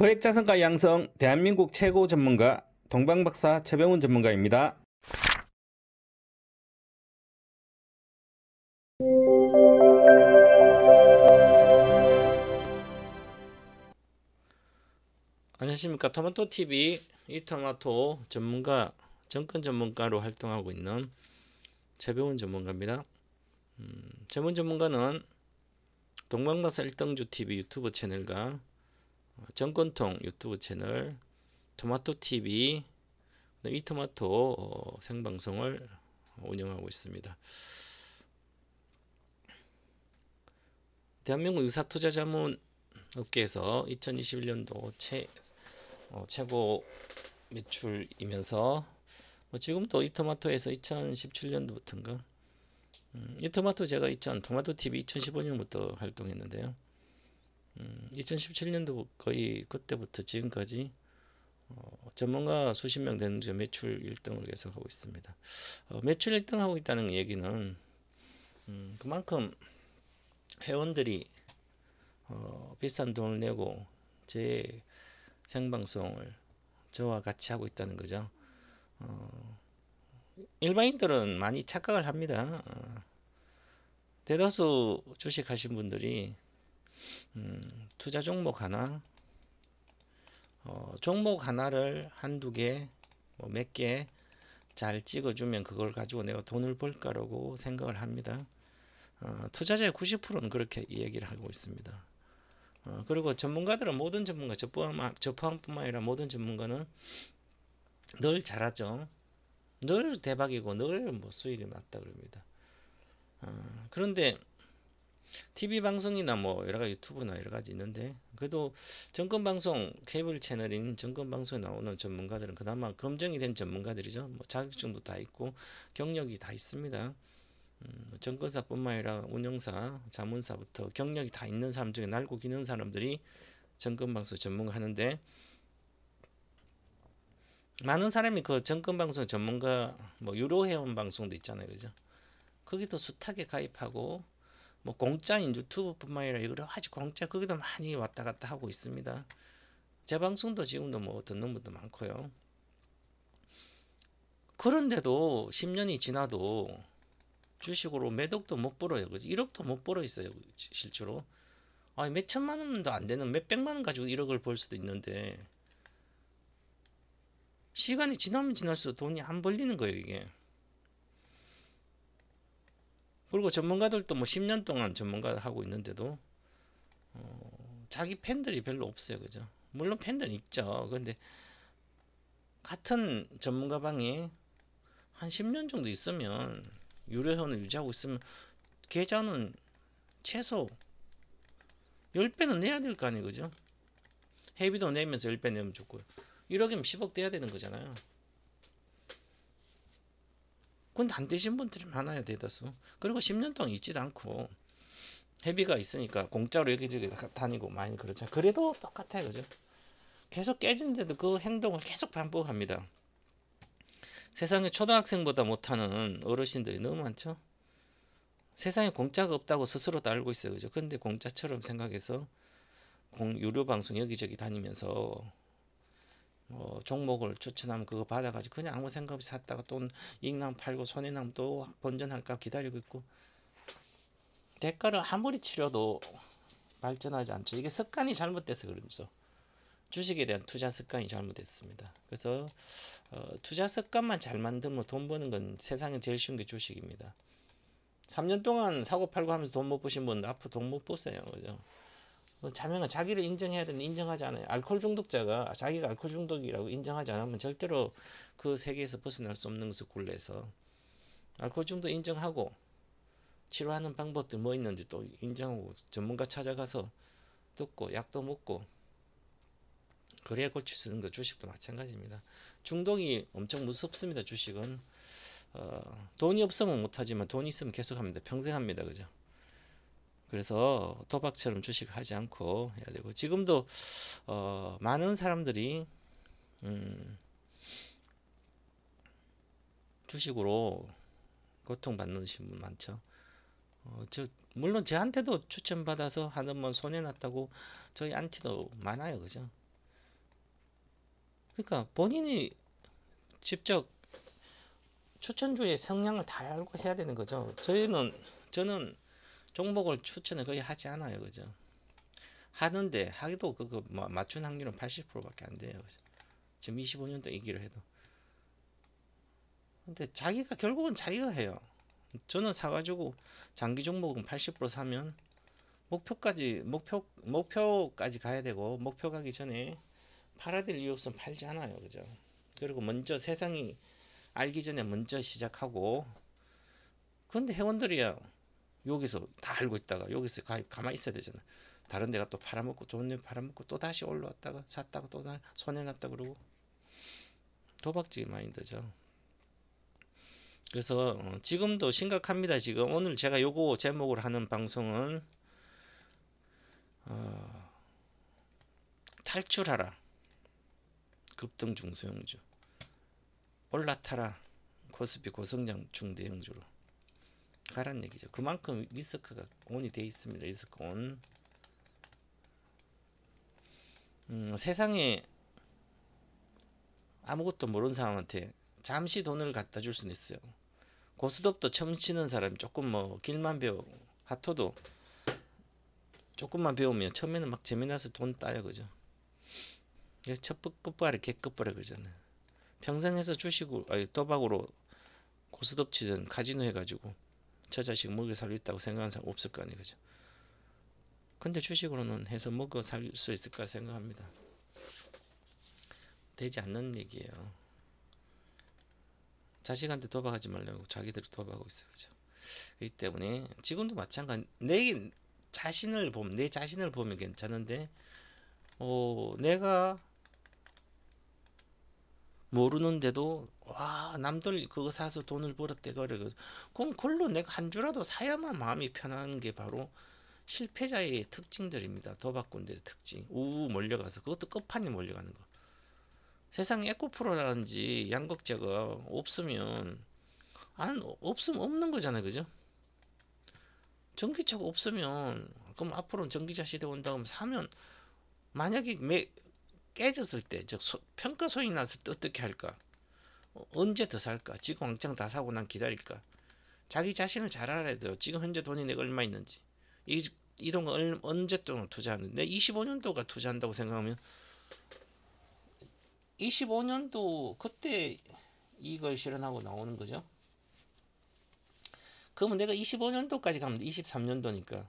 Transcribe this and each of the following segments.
거액자산가 양성 대한민국 최고 전문가 동방박사 최병훈 전문가입니다. 안녕하십니까. 토마토TV 이토마토 전문가, 정권 전문가로 활동하고 있는 최병훈 전문가입니다. 최병훈 전문가는 동방박사 1등주TV 유튜브 채널과 정권통 유튜브 채널, 토마토TV, 이토마토 생방송을 운영하고 있습니다. 대한민국 유사투자자문 업계에서 2021년도 최고 매출이면서 지금도 이토마토에서 2017년도부터인가 이토마토 제가 토마토TV 2015년부터 활동했는데요. 2017년도 거의 그때부터 지금까지 전문가 수십 명 되는 매출 1등을 계속하고 있습니다. 매출 1등 하고 있다는 얘기는 그만큼 회원들이 비싼 돈을 내고 제 생방송을 저와 같이 하고 있다는 거죠. 일반인들은 많이 착각을 합니다. 대다수 주식하신 분들이 투자 종목 하나, 종목 하나를 한두 개, 몇 개 잘 찍어주면 그걸 가지고 내가 돈을 벌까라고 생각을 합니다. 투자자의 90%는 그렇게 이야기를 하고 있습니다. 그리고 전문가들은, 모든 전문가, 저 포함뿐만 아니라 모든 전문가는 늘 잘하죠. 늘 대박이고 늘 수익이 났다 그럽니다. 그런데 TV 방송이나 여러가지 유튜브나 여러가지 있는데, 그래도 정권방송 케이블 채널인 정권방송에 나오는 전문가들은 그나마 검증이 된 전문가들이죠. 자격증도 다 있고 경력이 다 있습니다. 정권사뿐만 아니라 운영사, 자문사부터 경력이 다 있는 사람 중에 날고 기는 사람들이 정권방송 전문가 하는데, 많은 사람이 그 정권방송 전문가 유료 회원 방송도 있잖아요, 그죠? 거기도 숱하게 가입하고 공짜인 유튜브뿐만 아니라 여러 가지 공짜 거기도 많이 왔다 갔다 하고 있습니다. 제 방송도 지금도 듣는 분도 많고요. 그런데도 10년이 지나도 주식으로 매덕도 못 벌어요. 1억도 못 벌어 있어요, 실제로. 몇 천만 원도 안 되는, 몇 백만 원 가지고 1억을 벌 수도 있는데, 시간이 지나면 지날수록 돈이 안 벌리는 거예요, 이게. 그리고 전문가들도 10년 동안 전문가 하고 있는데도 자기 팬들이 별로 없어요, 그죠? 물론 팬들은 있죠. 그런데 같은 전문가 방에 한 10년 정도 있으면, 유료회원을 유지하고 있으면 계좌는 최소 10배는 내야 될 거 아니에요, 그죠? 회비도 내면서 10배 내면 좋고요. 1억이면 10억 돼야 되는 거잖아요. 근데 안 되신 분들이 많아요, 대다수. 그리고 10년 동안 있지도 않고 회비가 있으니까 공짜로 여기저기 다니고 많이 그렇죠. 그래도 똑같아요, 그죠? 계속 깨진데도 그 행동을 계속 반복합니다. 세상에 초등학생보다 못하는 어르신들이 너무 많죠. 세상에 공짜가 없다고 스스로도 알고 있어요, 그죠? 근데 공짜처럼 생각해서 유료 방송 여기저기 다니면서 종목을 추천하면 그거 받아가지고 그냥 아무 생각 없이 샀다가 또 이익 나면 팔고 손해 나면 또 본전할까 기다리고 있고, 대가를 아무리 치려도 발전하지 않죠. 이게 습관이 잘못돼서 그러면서 주식에 대한 투자 습관이 잘못됐습니다. 그래서 투자 습관만 잘 만들면 돈 버는 건 세상에 제일 쉬운 게 주식입니다. 3년 동안 사고 팔고 하면서 돈 못 버신 분은 앞으로 돈 못 버세요, 그죠? 자명은 자기를 인정해야 되는데 인정하지 않아요. 알코올 중독자가 자기가 알코올 중독이라고 인정하지 않으면 절대로 그 세계에서 벗어날 수 없는 것을 굴레서, 알코올 중독 인정하고 치료하는 방법들 있는지 또 인정하고 전문가 찾아가서 듣고 약도 먹고, 그래야 고칠 수 있는 거. 주식도 마찬가지입니다. 중독이 엄청 무섭습니다. 주식은 돈이 없으면 못하지만 돈이 있으면 계속합니다. 평생 합니다, 그죠? 그래서 도박처럼 주식을 하지 않고 해야 되고, 지금도 많은 사람들이 주식으로 고통받는 분 많죠. 물론 저한테도 추천받아서 하는 손해났다고 저희 안티도 많아요, 그죠? 그러니까 본인이 직접 추천주의 성향을 다 알고 해야 되는 거죠. 저는 종목을 추천을 거의 하지 않아요, 그죠? 하는데 하기도 그거 맞춘 확률은 80%밖에 안 돼요. 그죠? 지금 25년도 얘기를 해도. 근데 자기가 결국은 자기가 해요. 저는 사가지고 장기 종목은 80% 사면 목표까지 가야 되고, 목표 가기 전에 팔아야 될 이유 없으면 팔지 않아요, 그죠? 그리고 먼저 세상이 알기 전에 먼저 시작하고. 근데 회원들이야 여기서 다 알고 있다가 여기서 가만히 있어야 되잖아. 다른 데가 또 팔아먹고 좋은 데 팔아먹고 또 다시 올라왔다가 샀다가 또 손해났다 그러고. 도박지 마인드죠. 그래서 지금도 심각합니다. 지금 오늘 제가 요거 제목을 하는 방송은 탈출하라, 급등 중소형주, 올라타라, 코스피 고성장 중대형주로 가란 얘기죠. 그만큼 리스크가 온이 돼 있습니다. 리스크 온. 세상에 아무것도 모르는 사람한테 잠시 돈을 갖다 줄 수는 있어요. 고스톱도 처음 치는 사람이 조금 길만 배워 하토도 조금만 배우면 처음에는 막 재미나서 돈 따요, 그죠? 첫 끝발에 개끝발에 그러잖아요. 평생 해서 주식으로 도박으로 고스톱 치든 카지노 해가지고 저 자식 먹여 살고 있다고 생각하는 사람 없을 거 아니에요, 그죠? 근데 주식으로는 해서 먹어 살 수 있을까 생각합니다. 되지 않는 얘기예요. 자식한테 도박하지 말라고 자기들이 도박하고 있어요, 그죠? 이 때문에 지금도 마찬가지. 내 자신을 보면 괜찮은데, 내가 모르는데도 와 남들 그거 사서 돈을 벌었대 그래. 그럼 그걸로 내가 한 주라도 사야만 마음이 편한 게 바로 실패자의 특징들입니다. 도박꾼들의 특징. 우우 몰려가서 그것도 끝판에 몰려가는 거. 세상에 에코프로라든지 양극재가 없으면 없으면 없는 거잖아요, 그죠? 전기차가 없으면 그럼 앞으로는 전기차 시대 온다고 사면 만약에 깨졌을 때, 즉 평가 소용이 났을 때 어떻게 할까? 언제 더 살까? 지금 왕창 다 사고 난 기다릴까? 자기 자신을 잘 알아야 돼요. 지금 현재 돈이 내가 얼마 있는지, 이 돈 언제 동안 투자하는데, 내 25년도가 투자한다고 생각하면 25년도 그때 이걸 실현하고 나오는 거죠. 그러면 내가 25년도까지 가면 23년도니까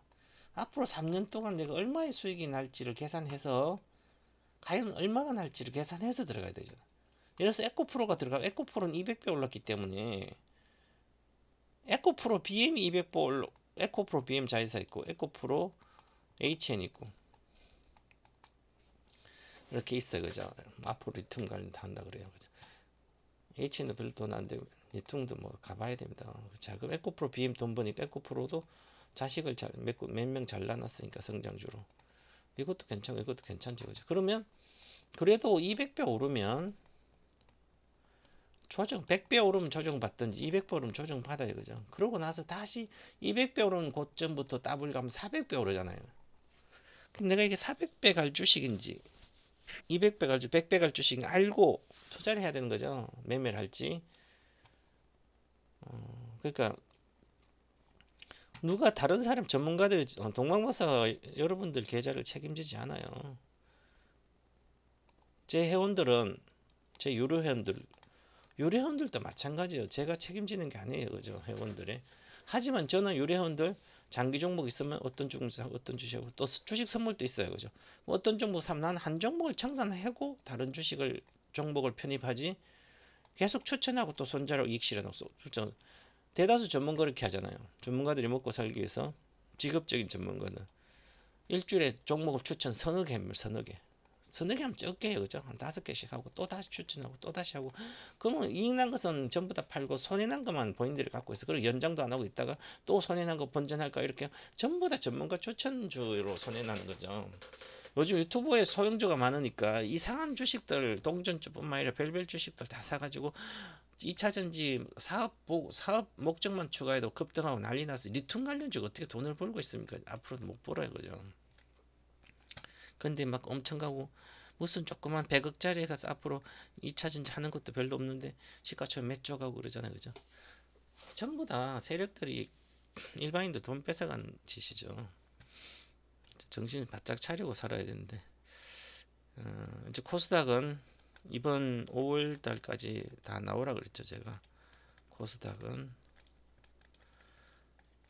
앞으로 3년 동안 내가 얼마의 수익이 날지를 계산해서, 과연 얼마가 날지를 계산해서 들어가야 되잖아. 예를 들어서 에코프로가 들어가면 에코프로는 200배 올랐기 때문에 에코프로 BM이 200배 에코프로 BM 자회사 있고 에코프로 HN 있고 이렇게 있어, 그죠? 앞으로 리튬 관련 다 한다 그래요, 그죠? HN도 별로 돈 안 되고 리튬도 가봐야 됩니다. 자, 그럼 에코프로 BM 돈 버니까 에코프로도 자식을 몇 명 잘라놨으니까 성장주로 이것도 괜찮고 이것도 괜찮죠, 그죠? 그러면 그래도 200배 오르면 조정, 100배 오르면 조정 받든지 200배 오르면 조정 받아요, 그죠? 그러고 나서 다시 200배 오르는 고점부터 더블 가면 400배 오르잖아요. 그럼 내가 이게 400배 갈 주식인지 200배 갈 주식, 100배 갈 주식인지 알고 투자를 해야 되는 거죠. 매매를 할지. 그러니까 누가 다른 사람 전문가들이 동방박사가 여러분들 계좌를 책임지지 않아요. 제 회원들은, 제 유료 회원들도 마찬가지예요. 제가 책임지는 게 아니에요, 그죠? 회원들의. 하지만 저는 유료 회원들 장기 종목 있으면 어떤 종목 사고 어떤 주식하고 또 주식 선물도 있어요, 그죠? 어떤 종목 사면 난 한 종목을 청산하고 다른 종목을 편입하지, 계속 추천하고 또 손자로 이익 실현하고 추천. 대다수 전문가 그렇게 하잖아요. 전문가들이 먹고 살기 위해서, 직업적인 전문가는 일주일에 종목을 추천 서너 개 하면 적게 해요, 그죠? 한 5개씩 하고 또 다시 추천하고 또 다시 하고. 그러면 이익 난 것은 전부 다 팔고 손해 난 것만 본인들이 갖고 있어. 그리고 연장도 안 하고 있다가 또 손해 난 거 본전할까, 이렇게 전부 다 전문가 추천주로 손해 나는 거죠. 요즘 유튜브에 소형주가 많으니까 이상한 주식들, 동전주뿐만 아니라 별별 주식들 다 사가지고 2차전지 사업 목적만 추가해도 급등하고 난리 나서 리튬 관련주가 어떻게 돈을 벌고 있습니까? 앞으로도 못 벌어요, 그죠? 근데 막 엄청 가고 무슨 조그만 100억짜리 가서 앞으로 2차 전지 하는 것도 별로 없는데 시가총액 몇 조 가고 그러잖아요. 그죠? 전부 다 세력들이 일반인들 돈 뺏어간 짓이죠. 정신을 바짝 차리고 살아야 되는데 이제 코스닥은 이번 5월 달까지 다 나오라 그랬죠. 제가 코스닥은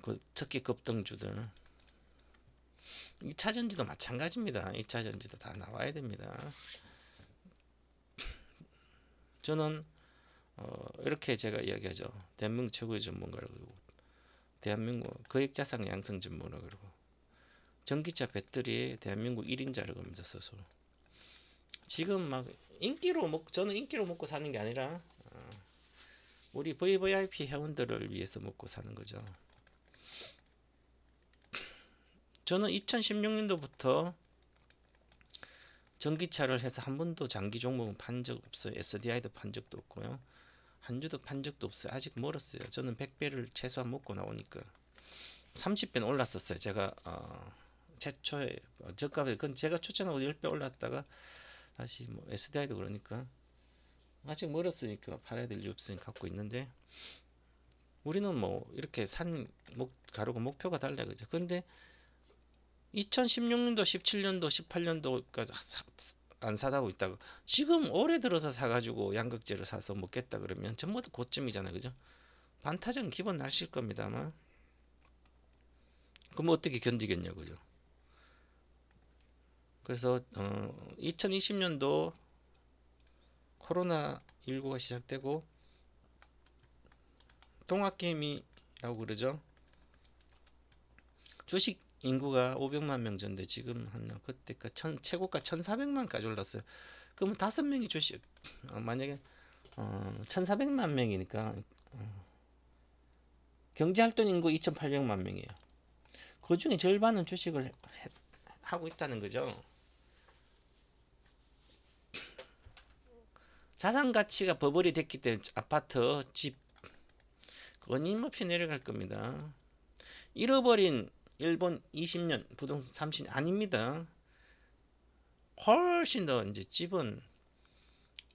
그 특히 급등주들 2차 전지도 마찬가지입니다. 2차 전지도 다 나와야 됩니다. 저는 이렇게 제가 이야기하죠. 대한민국 최고의 전문가라고 그러고 대한민국 거액자산 양성 전문가라고 그러고 전기차 배터리에 대한민국 1인자라고 합니다. 스스로. 지금 막 저는 인기로 먹고 사는 게 아니라 우리 VVIP 회원들을 위해서 먹고 사는 거죠. 저는 2016년도부터 전기차를 해서 한 번도 장기 종목은 판 적 없어요. SDI도 판 적도 없고요. 한 주도 판 적도 없어요. 아직 멀었어요. 저는 100배를 최소한 먹고 나오니까 30배는 올랐었어요. 제가 최초에 저값에 그건 제가 추천하고 10배 올랐다가 다시 뭐 SDI도 그러니까 아직 멀었으니까 팔아야 될 이유 없으니까 갖고 있는데 우리는 뭐 이렇게 가르고 목표가 달라요. 그죠? 근데 2016년도, 17년도, 18년도까지 안 사다고 있다가 지금 올해 들어서 사가지고 양극재를 사서 먹겠다 그러면 전부 다 고점이잖아요. 그죠? 반타작은 기본 날실 겁니다. 아마. 그럼 어떻게 견디겠냐고. 그죠? 그래서 2020년도 코로나19가 시작되고 동학개미라고 그러죠. 주식 인구가 500만 명 전데 지금 한 그때가 최고가 1,400만까지 올랐어요. 그러면 5명이 주식 만약에 1,400만 명이니까 경제활동 인구 2,800만 명이에요. 그 중에 절반은 주식을 하고 있다는 거죠. 자산 가치가 버블이 됐기 때문에 아파트, 집 끊임없이 내려갈 겁니다. 잃어버린 일본 20년 부동산 30년 아닙니다. 훨씬 더 이제 집은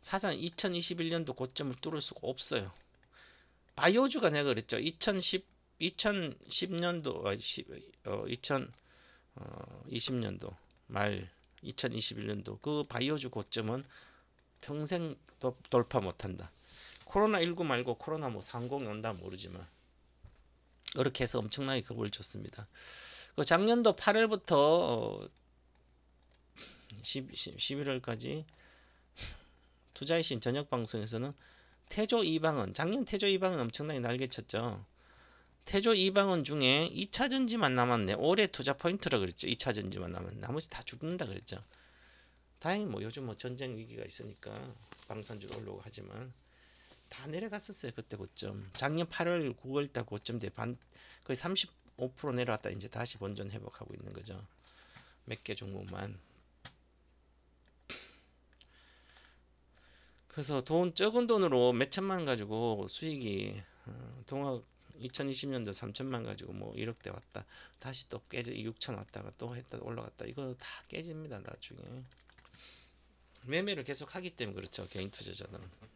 사상 2021년도 고점을 뚫을 수가 없어요. 바이오주가 내가 그랬죠. 2010년도 2020년도 말 2021년도 그 바이오주 고점은 평생 돌파 못한다. 코로나19 말고 코로나 뭐 상공이 온다 모르지만 그렇게 해서 엄청나게 겁을 줬습니다. 작년도 8월부터 11월까지 투자의 신 저녁 방송에서는 태조 이방은 작년 태조 이방은 엄청나게 날개쳤죠. 태조 이방은 중에 2차 전지만 남았네. 올해 투자 포인트라 그랬죠. 2차 전지만 남았네. 나머지 다 죽는다 그랬죠. 다행히 뭐 요즘 뭐 전쟁 위기가 있으니까 방산주로 올라오고 하지만 다 내려갔었어요. 그때 고점. 작년 8월 9월 달 고점 대 거의 35% 내려왔다 이제 다시 본전 회복하고 있는 거죠. 몇 개 종목만. 그래서 적은 돈으로 몇 천만 가지고 수익이 동학 2020년도 3천만 가지고 뭐 1억대 왔다. 다시 또 깨져 6천 왔다가 또 했다 올라갔다. 이거 다 깨집니다. 나중에. 매매를 계속 하기 때문에 그렇죠. 개인 투자자들은.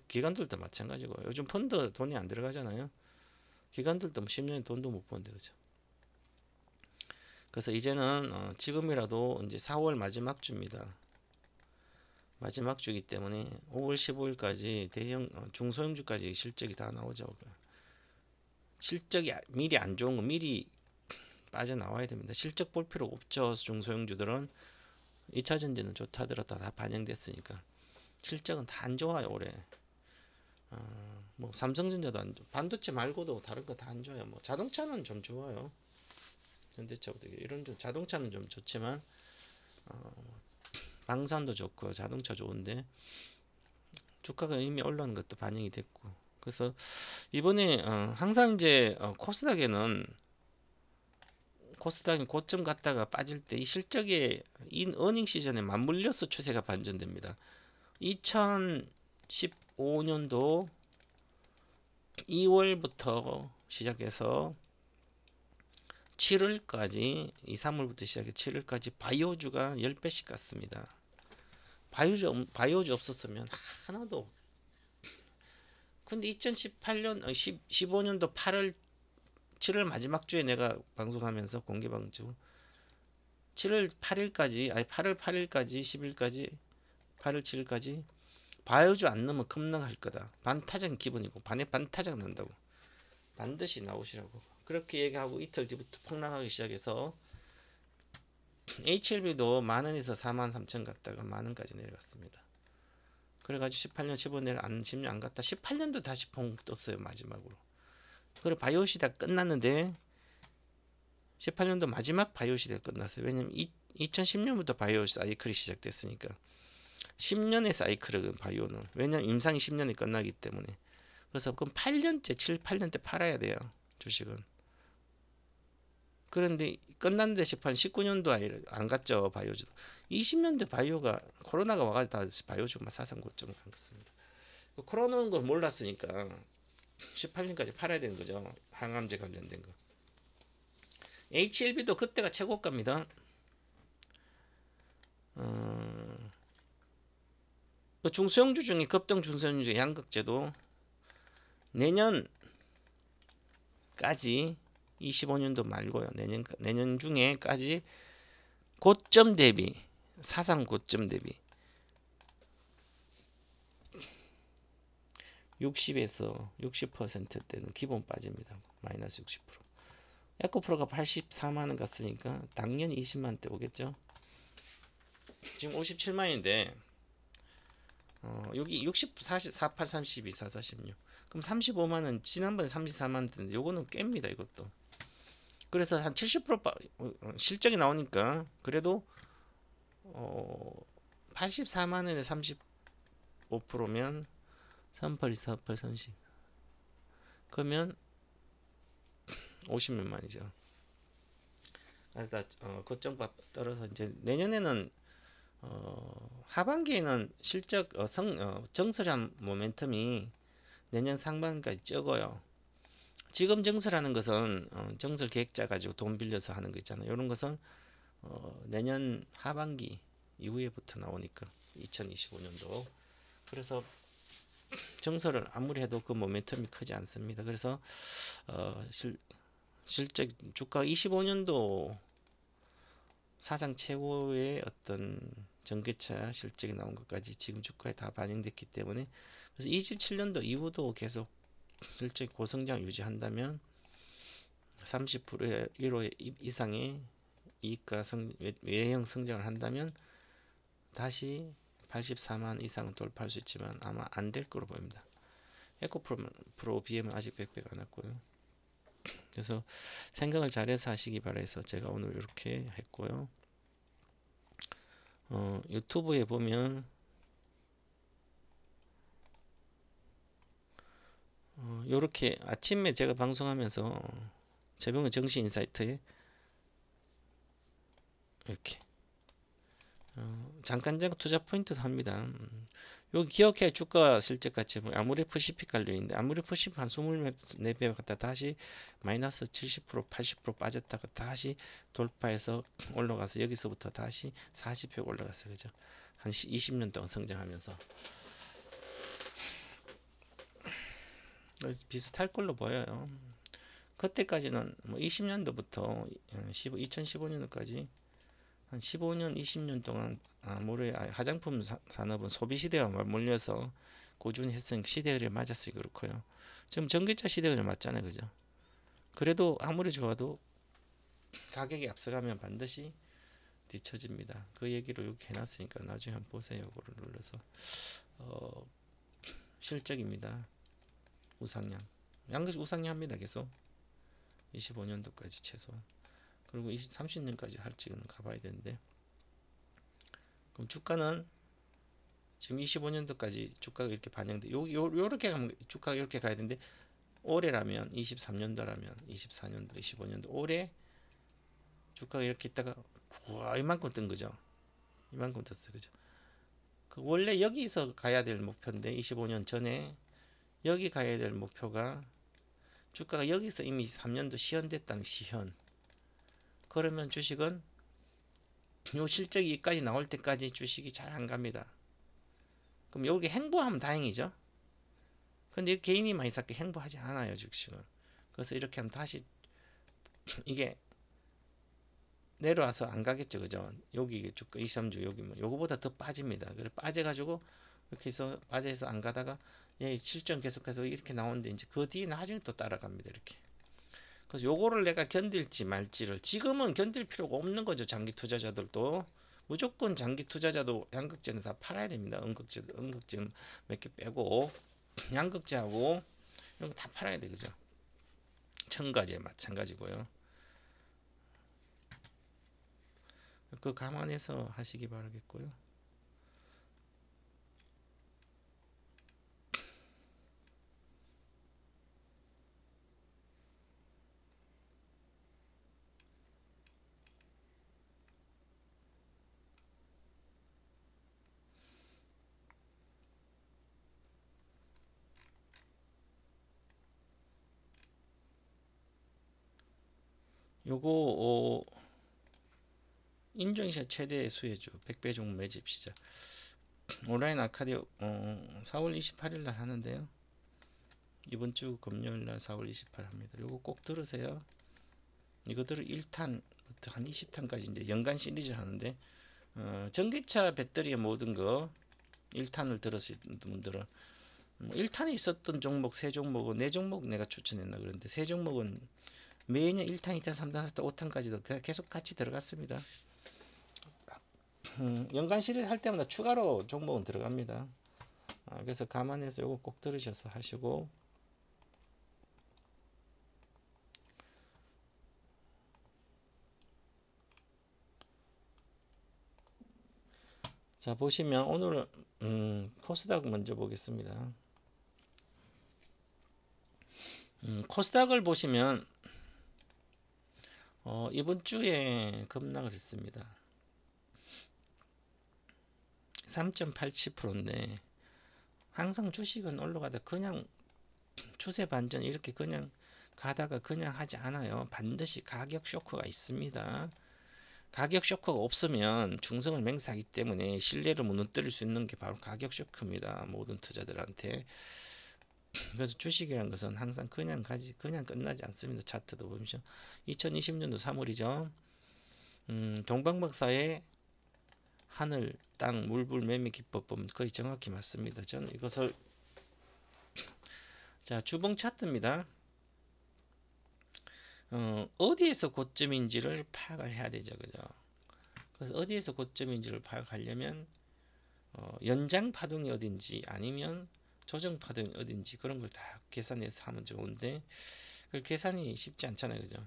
기관들도 마찬가지고 요즘 펀드 돈이 안 들어가잖아요. 기관들도 10년에 돈도 못 버는데 그죠. 그래서 이제는 지금이라도 이제 4월 마지막 주입니다. 마지막 주기 때문에 5월 15일까지 대형 중소형주까지 실적이 다 나오죠. 실적이 미리 안 좋은 거 미리 빠져나와야 됩니다. 실적 볼 필요 없죠. 중소형주들은 2차 전지는 좋다 하더라도 다 반영됐으니까 실적은 다 안 좋아요. 올해 뭐 삼성전자도 안 좋아. 반도체 말고도 다른 거 다 안 좋아요. 뭐 자동차는 좀 좋아요. 현대차부터 이런 자동차는 좀 좋지만 방산도 좋고 자동차 좋은데 주가가 이미 올라오는 것도 반영이 됐고 그래서 이번에 항상 이제 코스닥이 고점 갔다가 빠질 때 이 실적의 어닝 시즌에 맞물려서 추세가 반전됩니다. 2015년도 2월부터 시작해서 7월까지 2, 3월부터 시작해 7월까지 바이오주가 10배씩 갔습니다. 바이오주 없었으면 하나도. 근데 2018년 15년도 8월 7월 마지막 주에 내가 방송하면서 공개 방송 7월 8일까지 아니 8월 8일까지 10일까지 8월 7일까지 바이오주 안 넣으면 급락할 거다. 반타작 기본이고 반에 반타작 난다고. 반드시 나오시라고. 그렇게 얘기하고 이틀 뒤부터 폭락하기 시작해서 HLB도 만원에서 43,000 갔다가 만원까지 내려갔습니다. 그래가지고 18년 15년 안 10년 안 갔다 18년도 다시 퐁 떴어요 마지막으로. 그리고 바이오 시대가 끝났는데 18년도 마지막 바이오 시대가 끝났어요. 왜냐면 2010년부터 바이오 사이클이 시작됐으니까 10년의 사이클은 바이오는 왜냐면 임상이 10년에 끝나기 때문에. 그래서 그럼 8년째 7, 8년째 팔아야 돼요 주식은. 그런데 끝났는데 19년도 안 갔죠 바이오주도. 20년대 바이오가 코로나가 와가지고 바이오주가 사상 고점을 간 것입니다. 코로나 온 걸 몰랐으니까 18년까지 팔아야 되는 거죠. 항암제 관련된 거. HLB도 그때가 최고가입니다. 중소형주 중에 급등 중소형주 양극재도 내년까지 25년도 말고요. 내년 중에까지 고점 대비 사상 고점 대비 60에서 60%대는 기본 빠집니다. 마이너스 60%. 에코프로가 84만원 갔으니까 당연히 20만원대 오겠죠. 지금 57만원인데 여기 60, 40, 48, 32, 4, 46 그럼 35만원 지난번에 34만원대인데 요거는 깹니다 이것도. 그래서 한 70% 실적이 나오니까 그래도 84만원에 35%면 38, 48, 30 그러면 50몇만이죠. 고점값 떨어서 이제 내년에는 하반기에는 실적 정설한 모멘텀이 내년 상반기까지 적어요. 지금 정설하는 것은 정설 계획자 가지고 돈 빌려서 하는 거 있잖아요. 이런 것은 내년 하반기 이후에부터 나오니까 2025년도. 그래서 정설을 아무리 해도 그 모멘텀이 크지 않습니다. 그래서 실적 주가 25년도 사상 최고의 어떤 전기차 실적이 나온 것까지 지금 주가에 다 반영됐기 때문에 그래서 27년도 이후도 계속 실적 고성장 유지한다면 30% 1호 이상의 이익과 외형 성장을 한다면 다시 84만 이상은 돌파할 수 있지만 아마 안 될 거로 보입니다. 에코프로 BM은 아직 100배가 안 왔고요. 그래서 생각을 잘해서 하시기 바라서 제가 오늘 이렇게 했고요. 유튜브에 보면 요렇게 아침에 제가 방송하면서 재병의 정신인사이트에 이렇게 잠깐 투자 포인트도 합니다. 여기 기억해 주가 실적 같이 아무래퍼시픽 관련인데 아무래퍼시픽 한 24배 갔다 다시 마이너스 70% 80% 빠졌다가 다시 돌파해서 올라가서 여기서부터 다시 40배 올라갔어요. 그죠? 한 20년 동안 성장하면서 비슷할 걸로 보여요. 그때까지는 뭐 20년도부터 2015년도까지 한 15년 20년 동안 화장품 산업은 소비 시대와 맞물려서 꾸준히 했으니 시대를 맞았으니 그렇고요. 지금 전기차 시대를 맞잖아요. 그죠? 그래도 아무리 좋아도 가격이 앞서가면 반드시 뒤처집니다. 그 얘기를 이렇게 해놨으니까 나중에 한번 보세요. 그걸 눌러서 실적입니다. 우상향 양극 우상향합니다. 계속 25년도까지 최소. 그리고 30년까지 할지는 가봐야 되는데 그럼 주가는 지금 25년도까지 주가가 이렇게 반영돼 요렇게 가면 주가가 이렇게 가야 되는데 올해라면 23년도라면 24년도 25년도 올해 주가가 이렇게 있다가 우와 이만큼 뜬 거죠. 이만큼 떴어요. 그죠? 그 원래 여기서 가야 될 목표인데 25년 전에 여기 가야 될 목표가 주가가 여기서 이미 3년도 시현됐다는 시현. 그러면 주식은 요 실적이 여기까지 나올 때까지 주식이 잘 안 갑니다. 그럼 여기 행보하면 다행이죠. 근데 개인이 많이 샀기 행보하지 않아요, 주식은. 그래서 이렇게 하면 다시 이게 내려와서 안 가겠죠, 그죠? 여기 주가 23주 여기 뭐 요거보다 더 빠집니다. 그래 빠져가지고 이렇게 해서 빠져서 안 가다가 예, 실전 계속해서 이렇게 나오는데 이제 그 뒤에 나중에 또 따라갑니다, 이렇게. 그래서 요거를 내가 견딜지 말지를 지금은 견딜 필요가 없는 거죠, 장기 투자자들도. 무조건 장기 투자자도 양극재는 다 팔아야 됩니다. 음극재 몇 개 빼고 양극재하고 이런 거 다 팔아야 돼, 그죠? 첨가제 마찬가지고요. 그 감안해서 하시기 바라겠고요. 요거 인증샷 최대 수혜주 100배 종목 매집 시작. 온라인 아카디오 4월 28일 날 하는데요. 이번 주 금요일 날 4월 28일 합니다. 요거 꼭 들으세요. 이거들을 1탄부터 한 20탄까지 이제 연간 시리즈 하는데 전기차 배터리의 모든 거 1탄을 들으신 분들은 1탄에 있었던 종목 3종목은 4종목 내가 추천했나 그런데 3종목은 매년 1탄, 2탄, 3탄, 4탄, 5탄까지도 계속 같이 들어갔습니다. 연간 시리즈 할 때마다 추가로 종목은 들어갑니다. 그래서 감안해서 요거 꼭 들으셔서 하시고 자 보시면 오늘 코스닥 먼저 보겠습니다. 코스닥을 보시면 이번 주에 급락을 했습니다. 3.87%인데 항상 주식은 올라가다 그냥 추세 반전 이렇게 그냥 가다가 그냥 하지 않아요. 반드시 가격 쇼크가 있습니다. 가격 쇼크가 없으면 중성을 맹세하기 때문에 신뢰를 무너뜨릴 수 있는 게 바로 가격 쇼크입니다. 모든 투자들한테. 그래서 주식이라는 것은 항상 그냥 끝나지 않습니다. 차트도 보시죠. 2020년도 3월이죠. 동방박사의 하늘, 땅, 물불, 매매 기법 보면 거의 정확히 맞습니다. 저는 이것을 자 주봉 차트입니다. 어디에서 고점인지를 파악을 해야 되죠, 그죠? 그래서 어디에서 고점인지를 파악하려면 연장 파동이 어딘지 아니면 조정 파동이 어딘지 그런 걸 다 계산해서 하면 좋은데 그 계산이 쉽지 않잖아요, 그죠?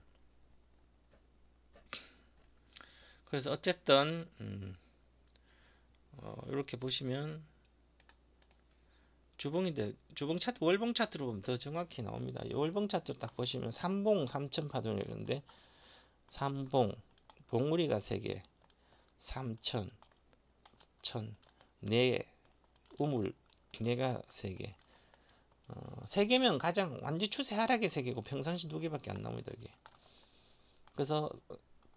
그래서 어쨌든 이렇게 보시면 주봉인데 주봉 차트 월봉 차트로 보면 더 정확히 나옵니다. 이 월봉 차트를 딱 보시면 삼봉 3천 파동이었는데 삼봉 봉우리가 3개 3천 1000 4 우물 4가 3개 3개면 가장 완전 추세 하락의 3개고 평상시 2개밖에 안 나옵니다. 이게. 그래서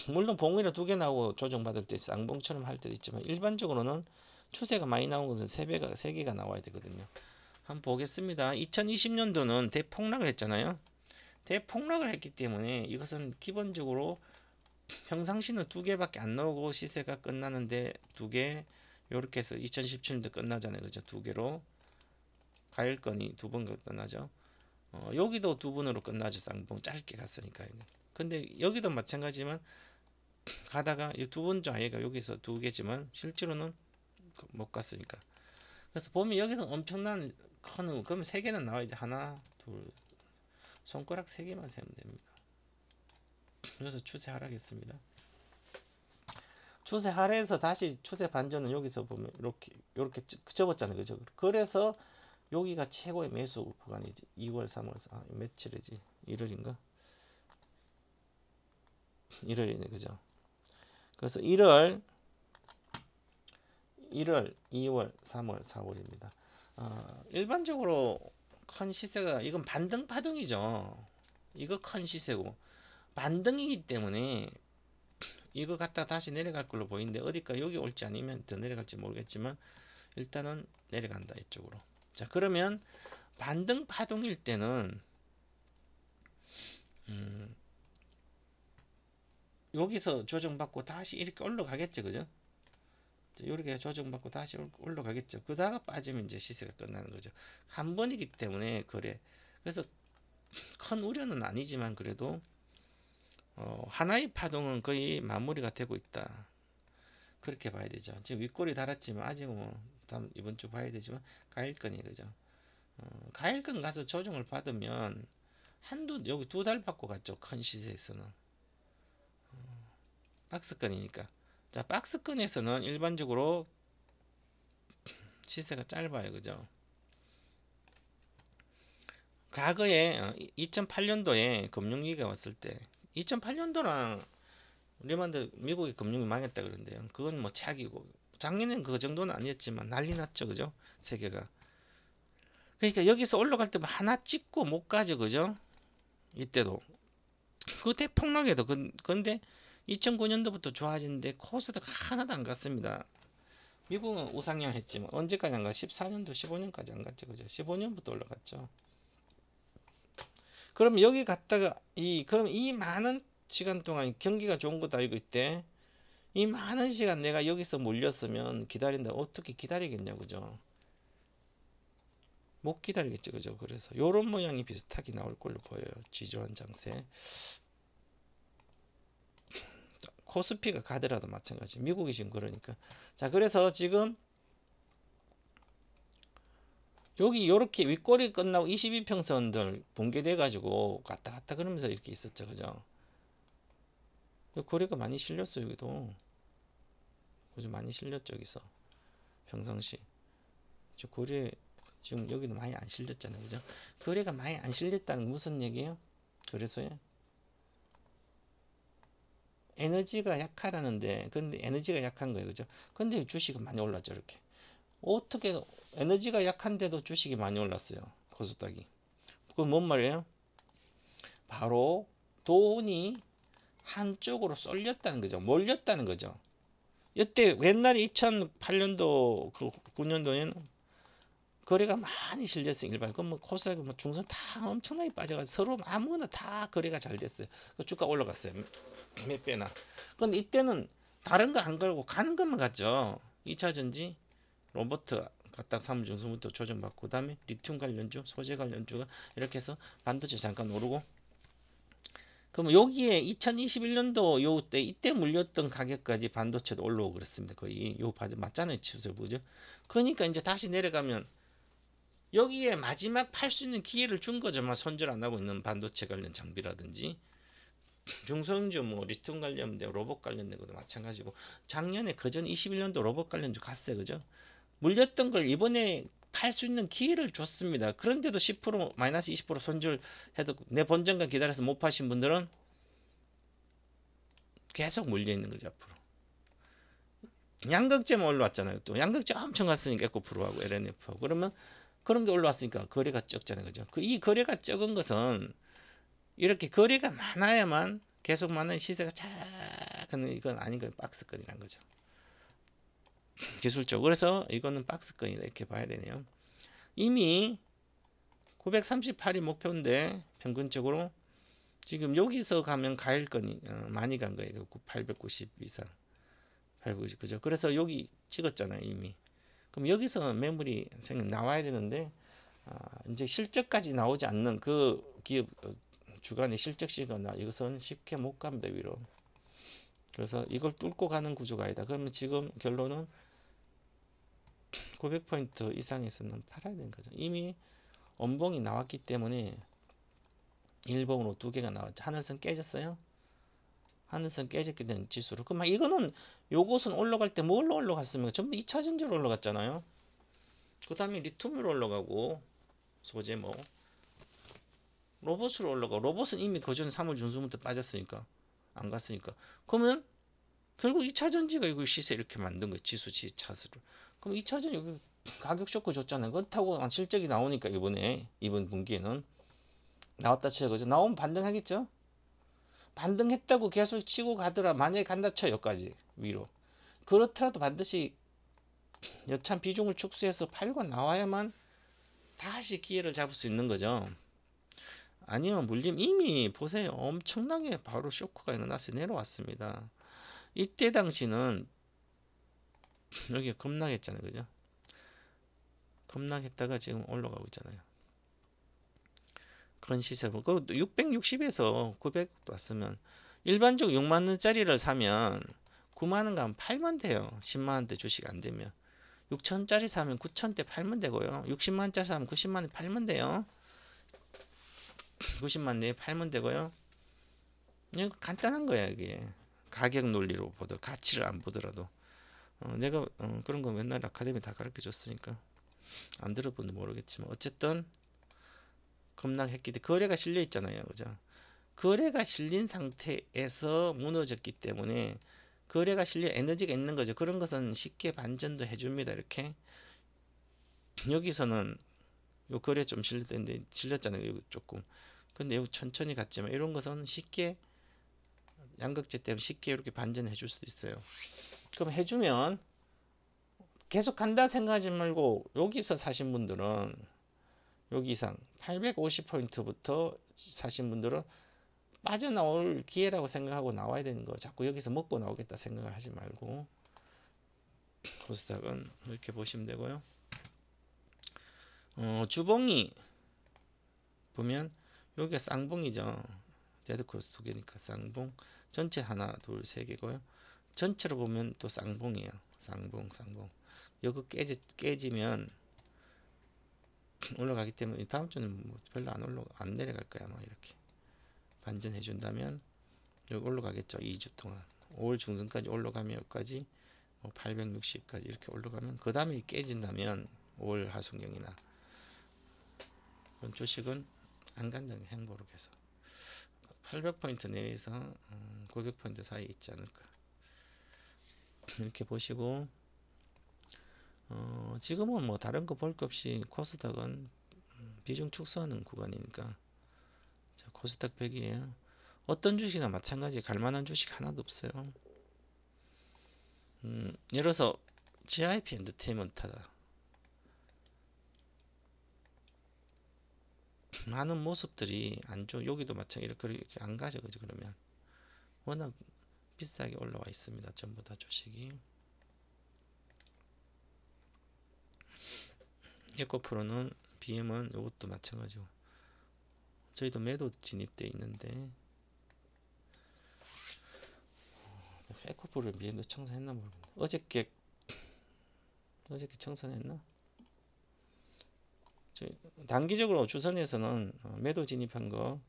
물론 봉우리가 2개 나오고 조정받을 때 쌍봉처럼 할 때도 있지만 일반적으로는 추세가 많이 나온 것은 3개가 나와야 되거든요. 한번 보겠습니다. 2020년도는 대폭락을 했잖아요. 대폭락을 했기 때문에 이것은 기본적으로 평상시는 2개밖에 안 나오고 시세가 끝나는데 2개 요렇게 해서 2017년도 끝나잖아요. 그죠? 2개로 가일건이 2번 끝나죠. 여기도 2번으로 끝나죠. 쌍봉 짧게 갔으니까. 근데 여기도 마찬가지지만 가다가 이 2번 아이가 여기서 2개지만 실제로는 못 갔으니까. 그래서 보면 여기서 엄청난 큰 그러면 3개는 나와야 돼. 하나, 둘, 손가락 3개만 세면 됩니다. 그래서 추세 하락했습니다. 추세 하락해서 다시 추세 반전은 여기서 보면 이렇게 접었잖아요, 그죠? 그래서 여기가 최고의 매수 구간이지. 2월, 3월, 며칠이지? 1월인가? 1월이네, 그죠? 그래서 1월, 2월, 3월, 4월입니다. 일반적으로 큰 시세가 이건 반등 파동이죠. 이거 큰 시세고 반등이기 때문에 이거 갖다 다시 내려갈 걸로 보이는데 어디까 여기 올지 아니면 더 내려갈지 모르겠지만 일단은 내려간다 이쪽으로. 자, 그러면 반등 파동일 때는 여기서 조정받고 다시 이렇게 올라가겠죠, 그죠? 이렇게 조정받고 다시 올라가겠죠. 그다가 빠지면 이제 시세가 끝나는 거죠. 한 번이기 때문에 그래. 그래서 큰 우려는 아니지만 그래도 하나의 파동은 거의 마무리가 되고 있다. 그렇게 봐야 되죠. 지금 윗골이 달았지만 아직 뭐 다음 이번 주 봐야 되지만 가일건이 그죠. 가일건 가서 조정을 받으면 한두 여기 2달 받고 갔죠. 큰 시세에서는 박스건이니까. 자, 박스건에서는 일반적으로 시세가 짧아요, 그죠. 과거에 2008년도에 금융위기가 왔을 때 2008년도랑 리만드 미국의 금융이 망했다 그러는데요. 그건 뭐 착이고 작년엔 그 정도는 아니었지만 난리 났죠, 그죠? 세계가. 그러니까 여기서 올라갈 때만 하나 찍고 못 가죠, 그죠? 이때도 그 대폭락에도 근데 2009년도부터 좋아지는데 코스닥 하나도 안 갔습니다. 미국은 우상향 했지만 언제까지 안 가? 14년도 15년까지 안 갔죠, 그죠? 15년부터 올라갔죠. 그럼 여기 갔다가 그럼 이 많은 시간 동안 경기가 좋은 것도 알고 있대. 이 많은 시간 내가 여기서 몰렸으면 기다린다. 어떻게 기다리겠냐, 그죠? 못 기다리겠죠, 그죠? 그래서 요런 모양이 비슷하게 나올 걸로 보여요. 지조한 장세. 코스피가 가더라도 마찬가지. 미국이 지금 그러니까. 자, 그래서 지금 여기 요렇게 윗꼬리 끝나고 22평선들 붕괴돼 가지고 갔다 갔다 그러면서 이렇게 있었죠, 그죠? 거래가 많이 실렸어, 여기도. 그죠? 많이 실렸죠, 여기서. 평상시. 저 거래 지금 여기는 많이 안 실렸잖아요, 그죠? 거래가 많이 안 실렸다는 무슨 얘기예요? 그래서요. 에너지가 약하다는데, 근데 에너지가 약한 거예요, 그죠? 근데 주식은 많이 올랐죠, 이렇게. 어떻게 에너지가 약한데도 주식이 많이 올랐어요, 코스닥이. 그건 뭔 말이에요? 바로 돈이 한쪽으로 쏠렸다는 거죠. 몰렸다는 거죠. 이때 옛날에 2008년도 그 9년도에는 거래가 많이 실렸어요. 일반 뭐 코스닥 뭐 중선 다 엄청나게 빠져가지고 서로 아무나 다 거래가 잘 됐어요. 그 주가 올라갔어요. 몇 배나. 근데 이때는 다른 거 안 걸고 가는 것만 갔죠. 2차 전지, 로봇 갖다 사무중심부터 조정받고 그다음에 리튬 관련주, 소재 관련주가 이렇게 해서 반도체 잠깐 오르고. 그럼 여기에 2021년도 요때 이때 물렸던 가격까지 반도체도 올라오고 그랬습니다. 거의 요 맞잖아요, 추세 보죠. 그러니까 이제 다시 내려가면 여기에 마지막 팔 수 있는 기회를 준 거죠. 막 손절 안 하고 있는 반도체 관련 장비라든지 중소형주 뭐 리튬 관련된 로봇 관련된 것도 마찬가지고 작년에 그전 21년도 로봇 관련주 갔어요, 그죠? 물렸던 걸 이번에 팔 수 있는 기회를 줬습니다. 그런데도 10% 마이너스 20% 손절해도 내 본전가 기다려서 못 파신 분들은 계속 물려 있는 거죠, 앞으로. 양극재만 올라왔잖아요. 또 양극재 엄청 갔으니까 에코프로하고 LNF하고 그러면 그런 게 올라왔으니까 거래가 적잖아요, 그죠? 이 거래가 적은 것은 이렇게 거래가 많아야만 계속 많은 시세가 작은 이건 아닌 거예요. 박스권이란 거죠. 기술적으로. 그래서 이거는 박스권이다 이렇게 봐야 되네요. 이미 938이 목표인데 평균적으로 지금 여기서 가면 가일권이 많이 간 거예요. 890 이상. 890 그죠? 그래서 여기 찍었잖아요, 이미. 그럼 여기서 매물이 나와야 되는데 이제 실적까지 나오지 않는 그 기업 주간의 실적시거나 이것은 쉽게 못 갑니다, 위로. 그래서 이걸 뚫고 가는 구조가 아니다. 그러면 지금 결론은 900포인트 이상에서는 팔아야 되는 거죠. 이미 원봉이 나왔기 때문에 일봉으로 2개가 나왔죠. 하늘선 깨졌어요. 하늘선 깨졌기 때문에 지수로. 그럼 이거는 요것은 올라갈 때 뭘로 올라갔습니까? 전부 2차 전지로 올라갔잖아요. 그 다음에 리튬으로 올라가고 소재 뭐 로봇으로 올라가. 로봇은 이미 그전 3월 중순부터 빠졌으니까 안 갔으니까. 그러면 결국 2차 전지가 이거 시세 이렇게 만든 거예요. 지수 차스로. 그럼 2차 전지 여기 가격 쇼크 줬잖아요. 그렇다고 실적이 나오니까 이번 분기에는 나왔다 쳐요. 그죠? 나오면 반등하겠죠? 반등했다고 계속 치고 가더라. 만약에 간다 쳐 여기까지 위로. 그렇더라도 반드시 여참 비중을 축소해서 팔고 나와야만 다시 기회를 잡을 수 있는 거죠. 아니면 물림 이미 보세요. 엄청나게 바로 쇼크가 일어나서 내려왔습니다. 이때 당시는 여기 급락했잖아요. 그죠? 급락했다가 지금 올라가고 있잖아요. 그런 시세 보고 660에서 900도 왔으면 일반적으로 6만원짜리를 사면 9만원 가면 팔면 돼요. 10만원대 주식 안 되면 6천짜리 사면 9천대 팔면 되고요. 60만원짜리 사면 90만원 팔면 돼요. 90만 내에 팔면 되고요. 이거 간단한 거야. 이게 가격 논리로 보더라도 가치를 안 보더라도 내가 그런 거 맨날 아카데미 다 가르쳐 줬으니까 안 들어보면 모르겠지만 어쨌든 급락했기 때문에 거래가 실려 있잖아요. 그죠? 거래가 실린 상태에서 무너졌기 때문에 거래가 실려 에너지가 있는 거죠. 그런 것은 쉽게 반전도 해줍니다. 이렇게 여기서는 요 거래 좀 실렸는데 실렸잖아요. 여기 조금. 근데 여기 천천히 갔지만 이런 것은 쉽게 양극재 때문에 쉽게 이렇게 반전해 줄 수도 있어요. 그럼 해주면 계속 간다 생각하지 말고 여기서 사신 분들은 여기 이상 850포인트부터 사신 분들은 빠져나올 기회라고 생각하고 나와야 되는 거. 자꾸 여기서 먹고 나오겠다 생각을 하지 말고 코스닥은 이렇게 보시면 되고요. 주봉이 보면 여기가 쌍봉이죠. 데드크로스 두 개니까 쌍봉. 전체 하나, 둘, 세 개고요. 전체로 보면 또 쌍봉이에요. 쌍봉. 여기 깨지면 올라가기 때문에 다음 주는 뭐 별로 안 내려갈 거야. 아마 이렇게 반전해 준다면 여기 올라가겠죠. 2주 동안 5월 중순까지 올라가면 여기까지 860까지 이렇게 올라가면 그 다음에 깨진다면 5월 하순경이나 그런 주식은 안 간다는 행보로 계속 800포인트 내에서 900포인트 사이에 있지 않을까 이렇게 보시고 지금은 뭐 다른 거 볼 것 없이 코스닥은 비중 축소하는 구간이니까 자, 코스닥 100이에요. 어떤 주식이나 마찬가지 갈만한 주식 하나도 없어요. 예를 들어서 GIP 엔터테인먼트다. 많은 모습들이 안 좋아. 여기도 마찬가지 이렇게 안 가죠. 그죠? 그러면 워낙 비싸게 올라와 있습니다. 전부 다 주식이. 에코프로는 BM은 이것도 마찬가지고 저희도 매도 진입돼 있는데 에코프로 BM도 청산했나 모르겠네. 어저께 청산했나? 단기적으로 주선에서는 매도 진입한 거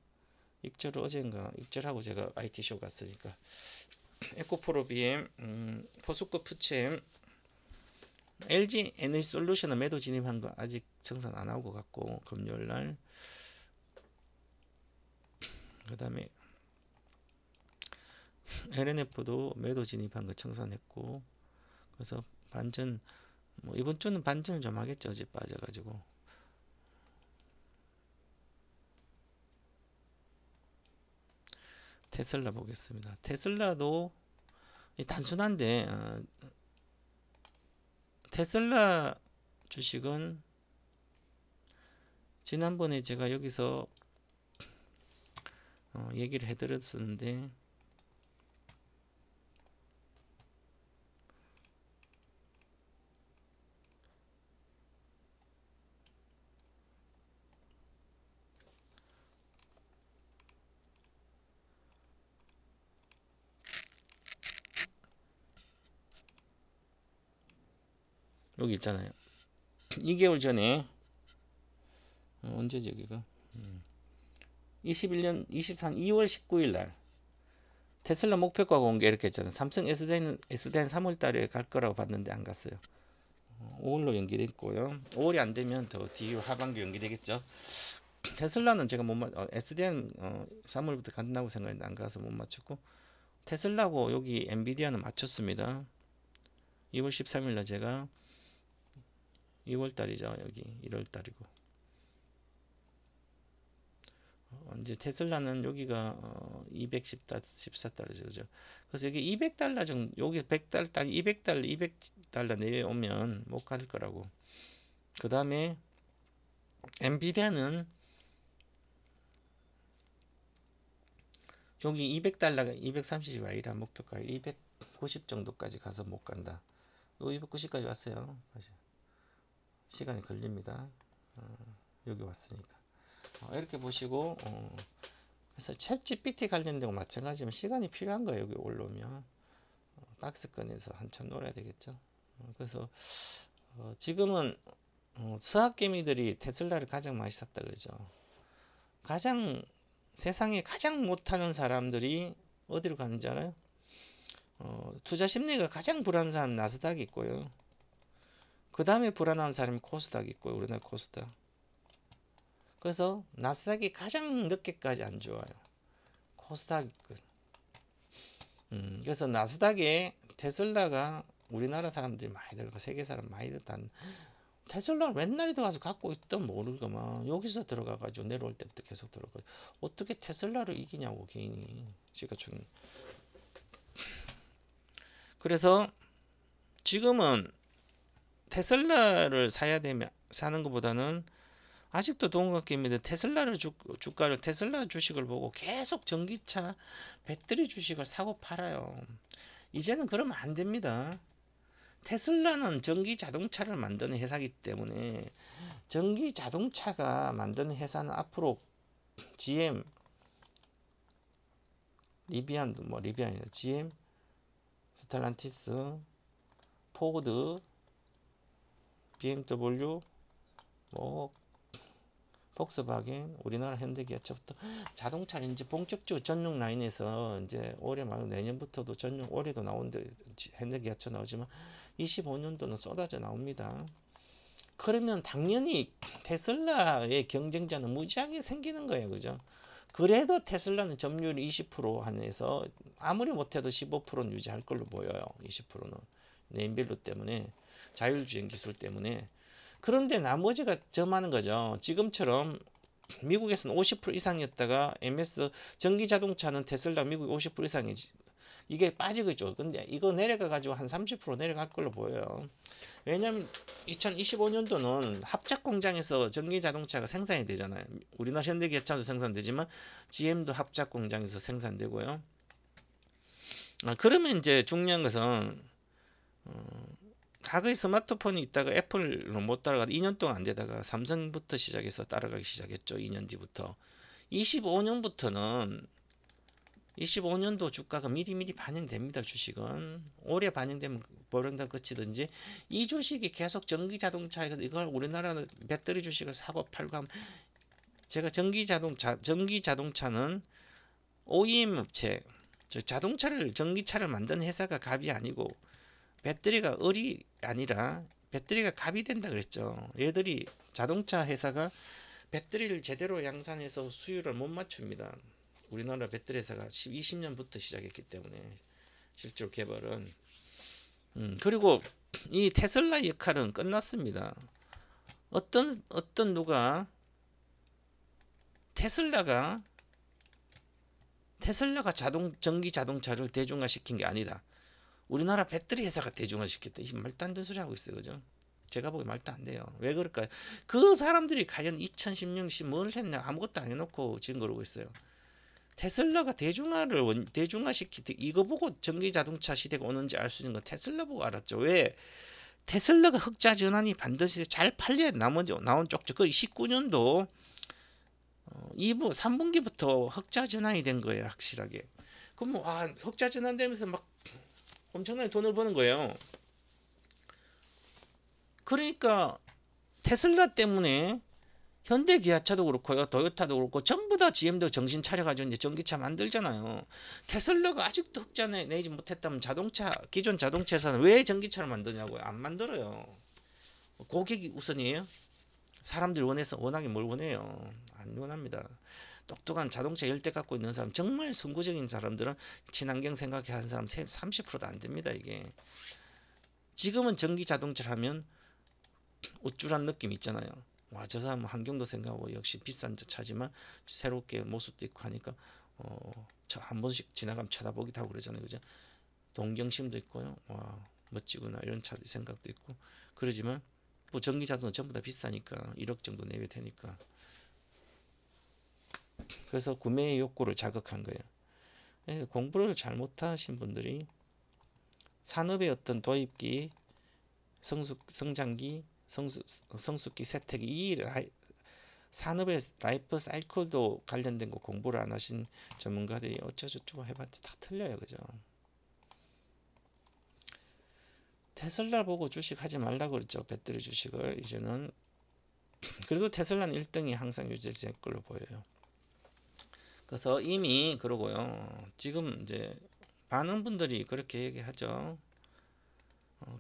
익절을 어젠가 익절하고 제가 IT쇼 갔으니까 에코프로 BM 포스코 푸챔 LG 에너지 솔루션은 매도 진입한 거 아직 청산 안 하고 갔고 금요일날 그 다음에 LNF도 매도 진입한 거 청산했고 그래서 반전 뭐 이번 주는 반전을 좀 하겠죠. 어제 빠져가지고 테슬라 보겠습니다. 테슬라도 단순한데 테슬라 주식은 지난번에 제가 여기서 얘기를 해드렸었는데 여기 있잖아요. 2개월 전에 언제지 여기가 21년 23 2월 19일 날 테슬라 목표가 공개 이렇게 했잖아요. 삼성 S대는 3월 달에 갈 거라고 봤는데 안 갔어요. 5월로 연기됐고요. 5월이 안 되면 더 뒤로 하반기 연기되겠죠. 테슬라는 제가 못 SDN 3월부터 간다고 생각했는데 안 가서 못 맞췄고 테슬라고 여기 엔비디아는 맞췄습니다. 2월 13일 날 제가 2월 달이죠. 여기 1월 달이고 이제 테슬라는 여기가 214달러죠. 그죠? 그래서 여기 200달러 정도, 여기 100달러, 200달러 내에 오면 못 갈 거라고. 그 다음에 엔비디아는 여기 200달러가 230이 아니라 목표가 290 정도까지 가서 못 간다. 290까지 왔어요. 시간이 걸립니다. 여기 왔으니까. 이렇게 보시고 그래서 챗 GPT 관련된 거 마찬가지면 시간이 필요한 거예요. 여기 올라오면 박스권에서 한참 놀아야 되겠죠. 그래서 지금은 수학개미들이 테슬라를 가장 많이 샀다 그러죠. 세상에 가장 못하는 사람들이 어디로 가는지 알아요? 투자 심리가 가장 불안한 사람 나스닥이 있고요. 그 다음에 불안한 사람이 코스닥이 있고요. 우리나라 코스닥. 그래서 나스닥이 가장 늦게까지 안 좋아요. 코스닥이 끝. 그래서 나스닥에 테슬라가 우리나라 사람들이 많이 들어가, 세계 사람 많이 들어간. 테슬라를 맨날 들어가서 갖고 있던 모르고만 여기서 들어가가지고 내려올 때부터 계속 들어가. 어떻게 테슬라를 이기냐고 개인이. 그래서 지금은 테슬라를 사는 것보다는 아직도 동갑개미들 테슬라를 주가를 테슬라 주식을 보고 계속 전기차 배터리 주식을 사고 팔아요. 이제는 그러면 안 됩니다. 테슬라는 전기 자동차를 만드는 회사이기 때문에 전기 자동차가 만드는 회사는 앞으로 GM, 리비안도 리비안이 GM, 스텔란티스, 포드, BMW, 폭스바겐, 우리나라 현대기아차부터 자동차를 이제 본격적으로 전용 라인에서 이제 올해 말고 내년부터도 전용, 올해도 나오는데 현대기아차 나오지만 25년도는 쏟아져 나옵니다. 그러면 당연히 테슬라의 경쟁자는 무지하게 생기는 거예요. 그죠? 그래도 테슬라는 점유율 20% 한에서 아무리 못해도 15%는 유지할 걸로 보여요. 20%는 네임밸류 때문에, 자율주행 기술 때문에. 그런데 나머지가 점하는 거죠. 지금처럼 미국에서는 50% 이상이었다가 MS 전기자동차는 테슬라 미국 50% 이상이지. 이게 빠지고 있죠. 근데 이거 내려가 가지고 한 30% 내려갈 걸로 보여요. 왜냐면 2025년도는 합작 공장에서 전기 자동차가 생산이 되잖아요. 우리나라 현대기아차도 생산되지만 GM도 합작 공장에서 생산되고요. 그러면 이제 중요한 것은 과거에 스마트폰이 있다가 애플로 못 따라가다 2년 동안 안 되다가 삼성부터 시작해서 따라가기 시작했죠. 2년 뒤부터. 25년도 주가가 미리미리 반영됩니다. 주식은 올해 반영되면 보령당 그치든지 이 주식이 계속 전기 자동차에서 이걸 우리나라는 배터리 주식을 사고 팔고 하면, 제가 전기 자동차는 OEM 업체, 전기차를 만드는 회사가 갑이 아니고 배터리가 을이 아니라 배터리가 갑이 된다 그랬죠. 얘들이 자동차 회사가 배터리를 제대로 양산해서 수율을 못 맞춥니다. 우리나라 배터리 회사가 20년부터 시작했기 때문에 실제로 개발은. 그리고 이 테슬라 역할은 끝났습니다. 누가 테슬라가 전기 자동차를 대중화시킨 게 아니다. 우리나라 배터리 회사가 대중화시켰다. 이 말도 안 되는 소리 하고 있어요. 그죠? 제가 보기엔 말도 안 돼요. 왜 그럴까요? 그 사람들이 과연 2016년 뭘 했냐? 아무것도 안 해놓고 지금 그러고 있어요. 테슬라가 대중화시키, 이거 보고 전기 자동차 시대가 오는지 알 수 있는 건 테슬라 보고 알았죠. 왜? 테슬라가 흑자 전환이 반드시 잘 팔려야 나온 쪽죠. 그 19년도 2부 3분기부터 흑자 전환이 된 거예요. 확실하게. 그럼 흑자 전환되면서 막 엄청나게 돈을 버는 거예요. 그러니까 테슬라 때문에 현대기아차도 그렇고요, 도요타도 그렇고 전부 다 GM도 정신 차려가지고 이제 전기차 만들잖아요. 테슬라가 아직도 흑자 내지 못했다면 기존 자동차에서는 왜 전기차를 만드냐고요? 안 만들어요. 고객이 우선이에요. 사람들이 워낙에 뭘 원해요? 안 원합니다. 똑똑한 자동차 10대 갖고 있는 사람, 정말 선구적인 사람들은 친환경 생각해 하는 사람 30%도 안 됩니다. 이게 지금은 전기 자동차를 하면 우쭐한 느낌 있잖아요. 와, 저 사람 환경도 생각하고 역시 비싼 차지만 새롭게 모습도 있고 하니까 저 한 번씩 지나가면 쳐다보기도 하고 그러잖아요, 그죠? 동경심도 있고요. 와, 멋지구나 이런 차 생각도 있고 그러지만 뭐 전기 자동은 전부 다 비싸니까 1억 정도 내야 되니까 그래서 구매의 욕구를 자극한 거예요. 공부를 잘못하신 분들이 산업의 어떤 도입기, 성장기, 성숙기, 세태기 이 산업의 라이프 사이클도 관련된 거 공부를 안 하신 전문가들이 어쩌저쩌고 해봤자 다 틀려요, 그죠? 테슬라 보고 주식 하지 말라고 그랬죠. 배터리 주식을. 이제는 그래도 테슬라는 1등이 항상 유지될 걸로 보여요. 그래서 이미 그러고요. 지금 이제 많은 분들이 그렇게 얘기하죠.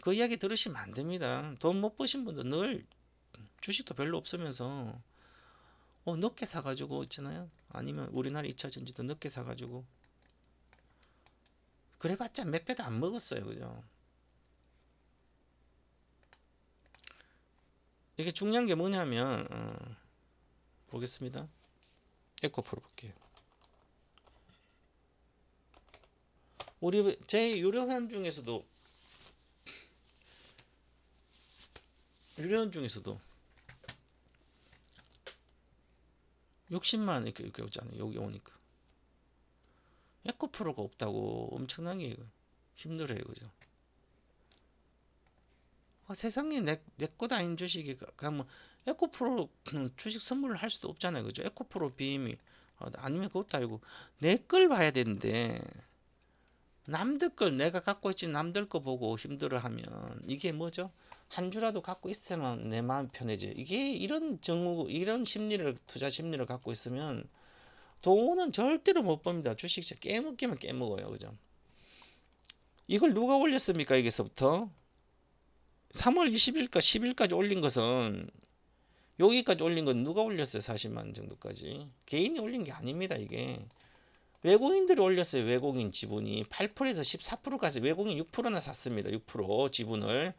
그 이야기 들으시면 안 됩니다. 돈 못 버신 분들 늘 주식도 별로 없으면서 늦게 사가지고 있잖아요. 아니면 우리나라 2차 전지도 늦게 사가지고 그래봤자 몇 배도 안 먹었어요, 그죠? 이게 중요한 게 뭐냐면 보겠습니다. 에코프로 볼게요. 우리 제 유료회원 중에서도 60만 이렇게 오잖아요. 여기 오니까 에코프로가 없다고 엄청나게 힘들어요, 그죠? 세상에 내 것 아닌 주식이 가면 에코프로 주식 선물을 할 수도 없잖아요, 그죠? 에코프로 비임이 아니면 그것도 아니고 내 걸 봐야 되는데 남들 걸 내가 갖고 있지 남들 거 보고 힘들어하면 이게 뭐죠? 한 주라도 갖고 있으면 내 마음 편해져. 이게 이런 심리를 투자 심리를 갖고 있으면 돈은 절대로 못 법니다. 주식 깨먹기만 깨먹어요, 그죠? 이걸 누가 올렸습니까? 여기서부터 3월 20일까 10일까지 올린 것은 여기까지 올린 건 누가 올렸어요? 40만 정도까지 개인이 올린 게 아닙니다. 이게 외국인들이 올렸어요. 외국인 지분이 8%에서 14%까지 외국인 6%나 샀습니다. 6% 지분을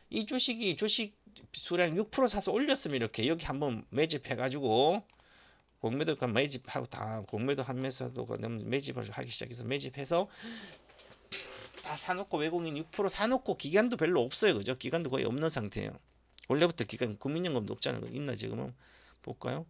이 주식 수량 6% 사서 올렸으면 이렇게 여기 한번 매집해가지고 공매도 매집하고 다 공매도 한매수도 매집을 하기 시작해서 매집해서 다 사놓고 외국인 6% 사놓고 기간도 별로 없어요, 그죠? 기간도 거의 없는 상태예요. 원래부터 기간 국민연금도 없잖아요. 있나 지금은 볼까요?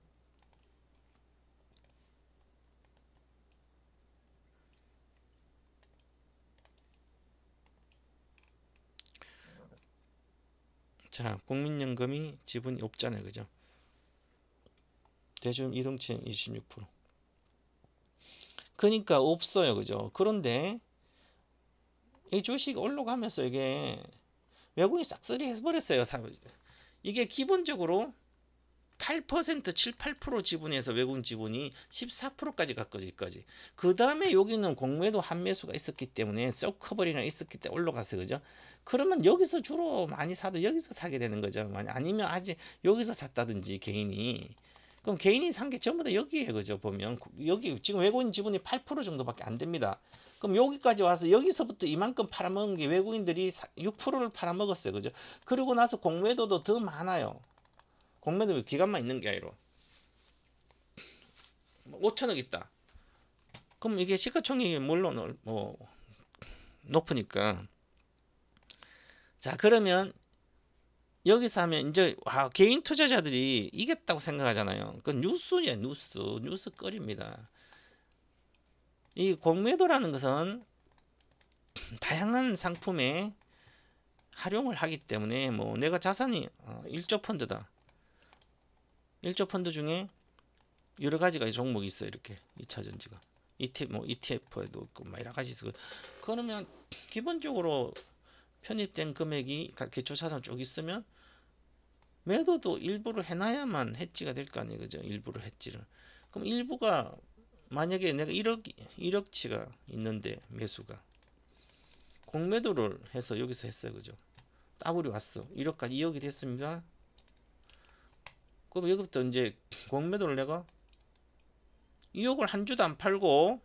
자, 국민연금이 지분이 없잖아요, 그죠? 대중 이동층 26%. 그러니까 없어요, 그죠? 그런데 이 주식 올라가면서 이게 외국인이 싹쓸이 해버렸어요. 이게 기본적으로 8%, 7, 8% 지분에서 외국인 지분이 14%까지 갔거든요. 그 다음에 여기는 공매도 한매수가 있었기 때문에 서커버리나 있었기 때문에 올라갔어요. 그죠? 그러면 여기서 주로 많이 사도 여기서 사게 되는 거죠. 아니면 아직 여기서 샀다든지 개인이. 그럼 개인이 산 게 전부 다 여기에요. 그죠? 보면 여기 지금 외국인 지분이 8% 정도밖에 안 됩니다. 그럼 여기까지 와서 여기서부터 이만큼 팔아먹은 게 외국인들이 6%를 팔아먹었어요. 그죠? 그러고 나서 공매도도 더 많아요. 공매도 기간만 있는 게 아니라 5천억 있다. 그럼 이게 시가총액이 물론 높으니까 자 그러면 여기서 하면 이제 개인 투자자들이 이겼다고 생각하잖아요. 그건 뉴스냐 뉴스거리입니다. 이 공매도라는 것은 다양한 상품에 활용을 하기 때문에 뭐 내가 자산이 1조 펀드다. 1조 펀드 중에 여러 가지가 종목이 있어요. 이렇게 2차 전지가 ETF에도 있고 여러 가지 있어. 그러면 기본적으로 편입된 금액이 각 기초자산 쭉 있으면 매도도 일부를 해놔야만 해지가 될 거 아니에요, 그죠? 일부를 해지를. 그럼 일부가 만약에 내가 1억치가 있는데 매수가 공매도를 해서 여기서 했어요, 그죠? 따블이 왔어. 1억까지 2억이 됐습니다. 그럼 여기부터 이제 공매도를 내가 2억을 한 주도 안 팔고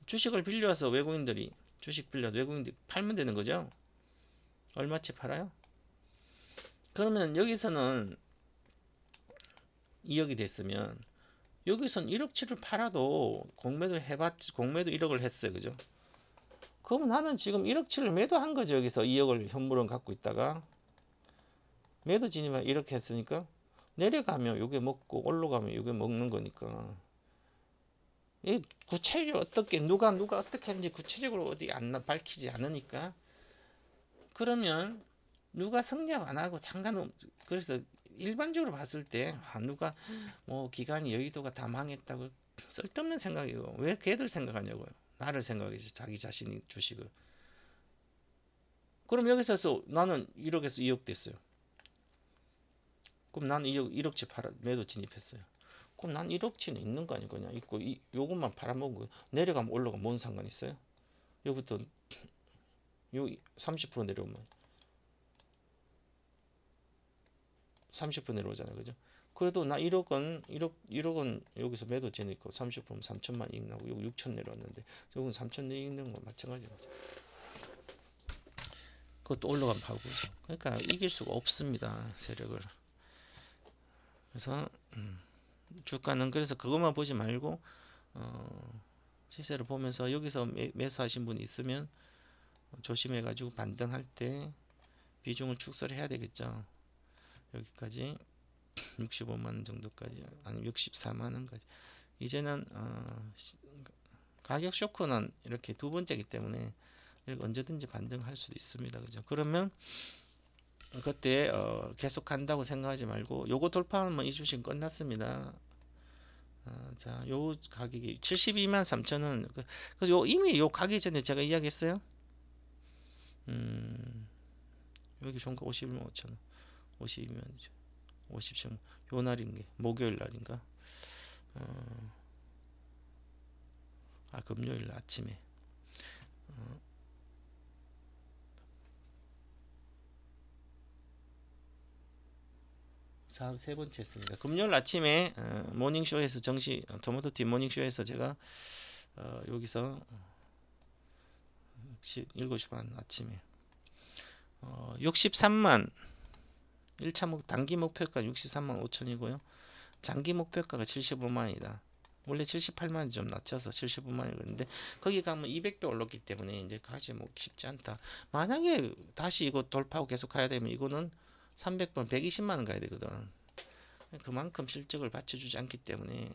주식을 빌려와서 외국인들이 주식 빌려 외국인들이 팔면 되는 거죠. 얼마치 팔아요? 그러면 여기서는 2억이 됐으면 여기선 1억치를 팔아도 공매도 해봤지. 공매도 1억을 했어요. 그죠? 그럼 나는 지금 1억치를 매도한 거죠. 여기서 2억을 현물은 갖고 있다가 매도 진입을 이렇게 했으니까 내려가면 요게 먹고 올라가면 요게 먹는 거니까 이 구체적으로 어떻게 누가 어떻게 했는지 구체적으로 어디 안 밝히지 않으니까 그러면 누가 성립 안 하고 상관없. 그래서 일반적으로 봤을 때 누가 뭐 기간이 여의도가 다 망했다고 쓸데없는 생각이고 왜 걔들 생각하냐고요. 나를 생각이지 자기 자신이 주식을. 그럼 여기서 나는 1억에서 2억 됐어요. 그럼 나는 1억치 팔아 매도 진입했어요. 그럼 난 1억치는 있는 거 아니고 그냥 있고 요것만 팔아먹은 거예요. 내려가면 올라가면 뭔 상관 있어요? 여기부터 요 30% 내려오면 30% 내려오잖아요. 그죠? 그래도 나 1억은 여기서 매도 재니까 30%면 3천만 이익 나고 여기 6천 내려왔는데 여기는 3천 이익 내는 건 마찬가지죠. 그것도 올라가면 파고죠. 그러니까 이길 수가 없습니다. 세력을. 그래서 주가는 그래서 그것만 보지 말고 시세를 보면서 여기서 매수하신 분이 있으면 조심해 가지고 반등할 때 비중을 축소를 해야 되겠죠. 여기까지 65만원 정도까지 아니면 64만원까지 이제는 가격 쇼크는 이렇게 두 번째이기 때문에 언제든지 반등할 수도 있습니다. 그죠? 그러면 그때 계속 간다고 생각하지 말고 요거 돌파하면 이 주식 끝났습니다. 자, 요 가격이 72만 3천원. 그래서 요 이미 요 가기 전에 제가 이야기했어요. 여기 종가 51만 5천원. 52만 50천. 요 날인 게 목요일 날인가? 금요일 아침에. 세 번째 했습니다. 금요일 아침에 모닝쇼에서 토마토팀 모닝쇼에서 제가 여기서 7시 반 아침에 63만 1차 단기 목표가 63만 5천이고요. 장기 목표가가 75만이다. 원래 78만이 좀 낮춰서 75만이 그런데 거기 가면 200배 올랐기 때문에 이제 가지 뭐 쉽지 않다. 만약에 다시 이거 돌파하고 계속 가야 되면 이거는 300번 120만원 가야 되거든. 그만큼 실적을 받쳐주지 않기 때문에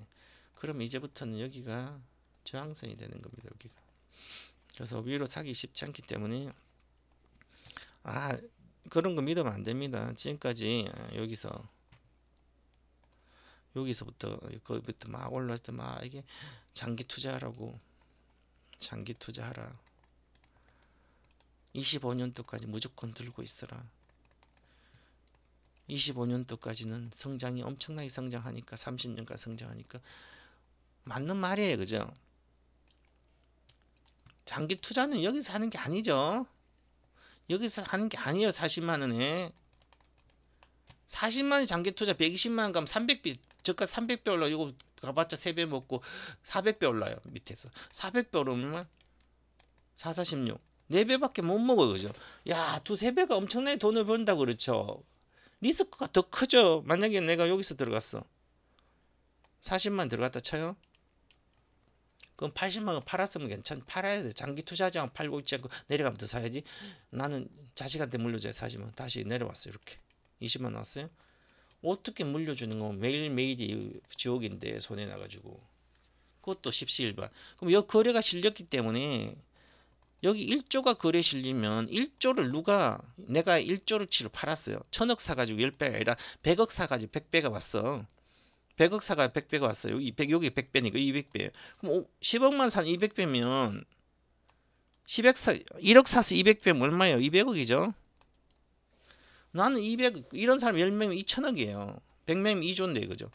그럼 이제부터는 여기가 저항선이 되는 겁니다. 여기가. 그래서 위로 사기 쉽지 않기 때문에 그런 거 믿으면 안 됩니다. 지금까지 여기서부터 거기부터 막 올라올 때 막 이게 장기 투자하라고 장기 투자하라 25년도까지 무조건 들고 있어라. 25년도까지는 성장이 엄청나게 성장하니까 30년간 성장하니까 맞는 말이에요. 그죠? 장기 투자는 여기서 하는 게 아니죠. 여기서 하는 게 아니에요. 40만원에 40만원 장기 투자 120만원 가면 300배 저가 300배 올라. 이거 가봤자 3배 먹고 400배 올라요. 밑에서 400배 오르면 4, 46 4배밖에 못 먹어요. 그죠? 야, 2, 3배가 엄청나게 돈을 번다고 그렇죠. 리스크가 더 크죠. 만약에 내가 여기서 들어갔어 40만 들어갔다 쳐요. 그럼 80만원 팔았으면 팔아야 돼. 장기 투자하지 않고 팔고 있지 않고 내려가면 더 사야지. 나는 자식한테 물려줘야 사지만 다시 내려왔어요. 이렇게 20만 왔어요. 어떻게 물려주는 건 매일매일이 지옥인데 손해 나가지고 그것도 십시일반. 그럼 여기 거래가 실렸기 때문에 여기 1조가 거래 실리면 1조를 내가 1조를 치러 팔았어요. 1000억 사가지고 10배가 아니라 100억 사가지고 100배가 왔어. 100억 사가 100배가 왔어요. 여기 100배니까 200배. 그럼 10억만 산 200배면 1억 사서 200배면 얼마예요? 200억이죠. 나는 200 이런 사람 10명이면 2000억이에요. 100명이면 2조인데 그죠?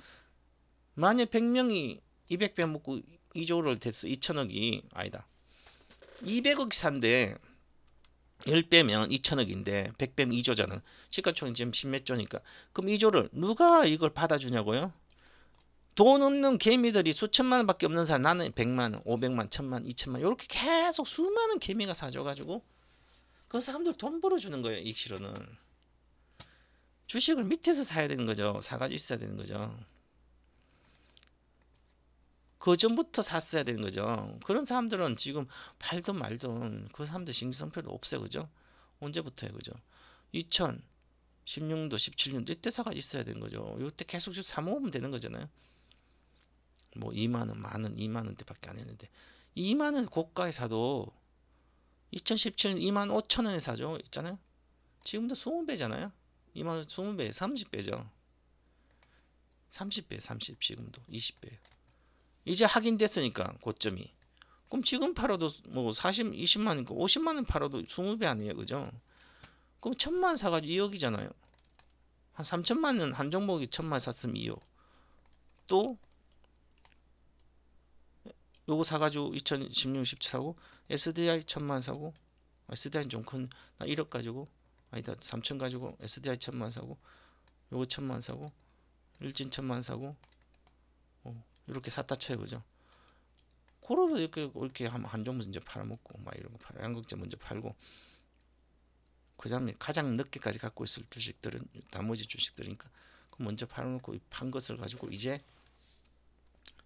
만약 100명이 200배 먹고 2조를 됐어. 2000억이 아니다. 200억 산데 10배면 2000억인데 100배면 2조잖아. 시가총액 지금 10몇 조니까. 그럼 2조를 누가 이걸 받아주냐고요? 돈 없는 개미들이 수천만 원밖에 없는 사람 나는 100만 원, 500만, 1000만, 2000만 이렇게 계속 수많은 개미가 사줘가지고 그 사람들 돈 벌어주는 거예요. 익시로는. 주식을 밑에서 사야 되는 거죠. 사가지고 있어야 되는 거죠. 그 전부터 샀어야 되는 거죠. 그런 사람들은 지금 팔든 말든 그 사람들 신규성표도 없어요. 그죠? 언제부터요? 그죠? 2016년도 17년도 이때 사가 있어야 되는 거죠. 이때 계속 사모으면 되는 거잖아요. 뭐 2만원 만원 2만원대밖에 안 했는데 2만원 고가에 사도 2017년 2만 5천원에 사죠. 있잖아요. 지금도 20배잖아요. 2만원 20배 30배죠. 30배 30 지금도 20배. 이제 확인됐으니까 고점이. 그럼 지금 팔아도 뭐 40, 20만원, 50만원 팔아도 20배 아니에요. 그죠? 그럼 1000만 사가지고 2억이잖아요. 한 3천만원 한 종목이 1000만 샀으면 2억. 또 요거 사가지고 2016, 17 사고 SDI 1000만 사고 SDI는 좀 큰 1억 가지고 아니다 3천 가지고 SDI 1000만 사고 요거 1000만 사고 일진 1000만 사고 이렇게 샀다 쳐요. 그죠? 그러도 이렇게 한 종목 이제 팔아먹고 막 이런 거 팔아 양극재 먼저 팔고 그 다음에 가장 늦게까지 갖고 있을 주식들은 나머지 주식들이니까 먼저 팔아놓고 판 것을 가지고 이제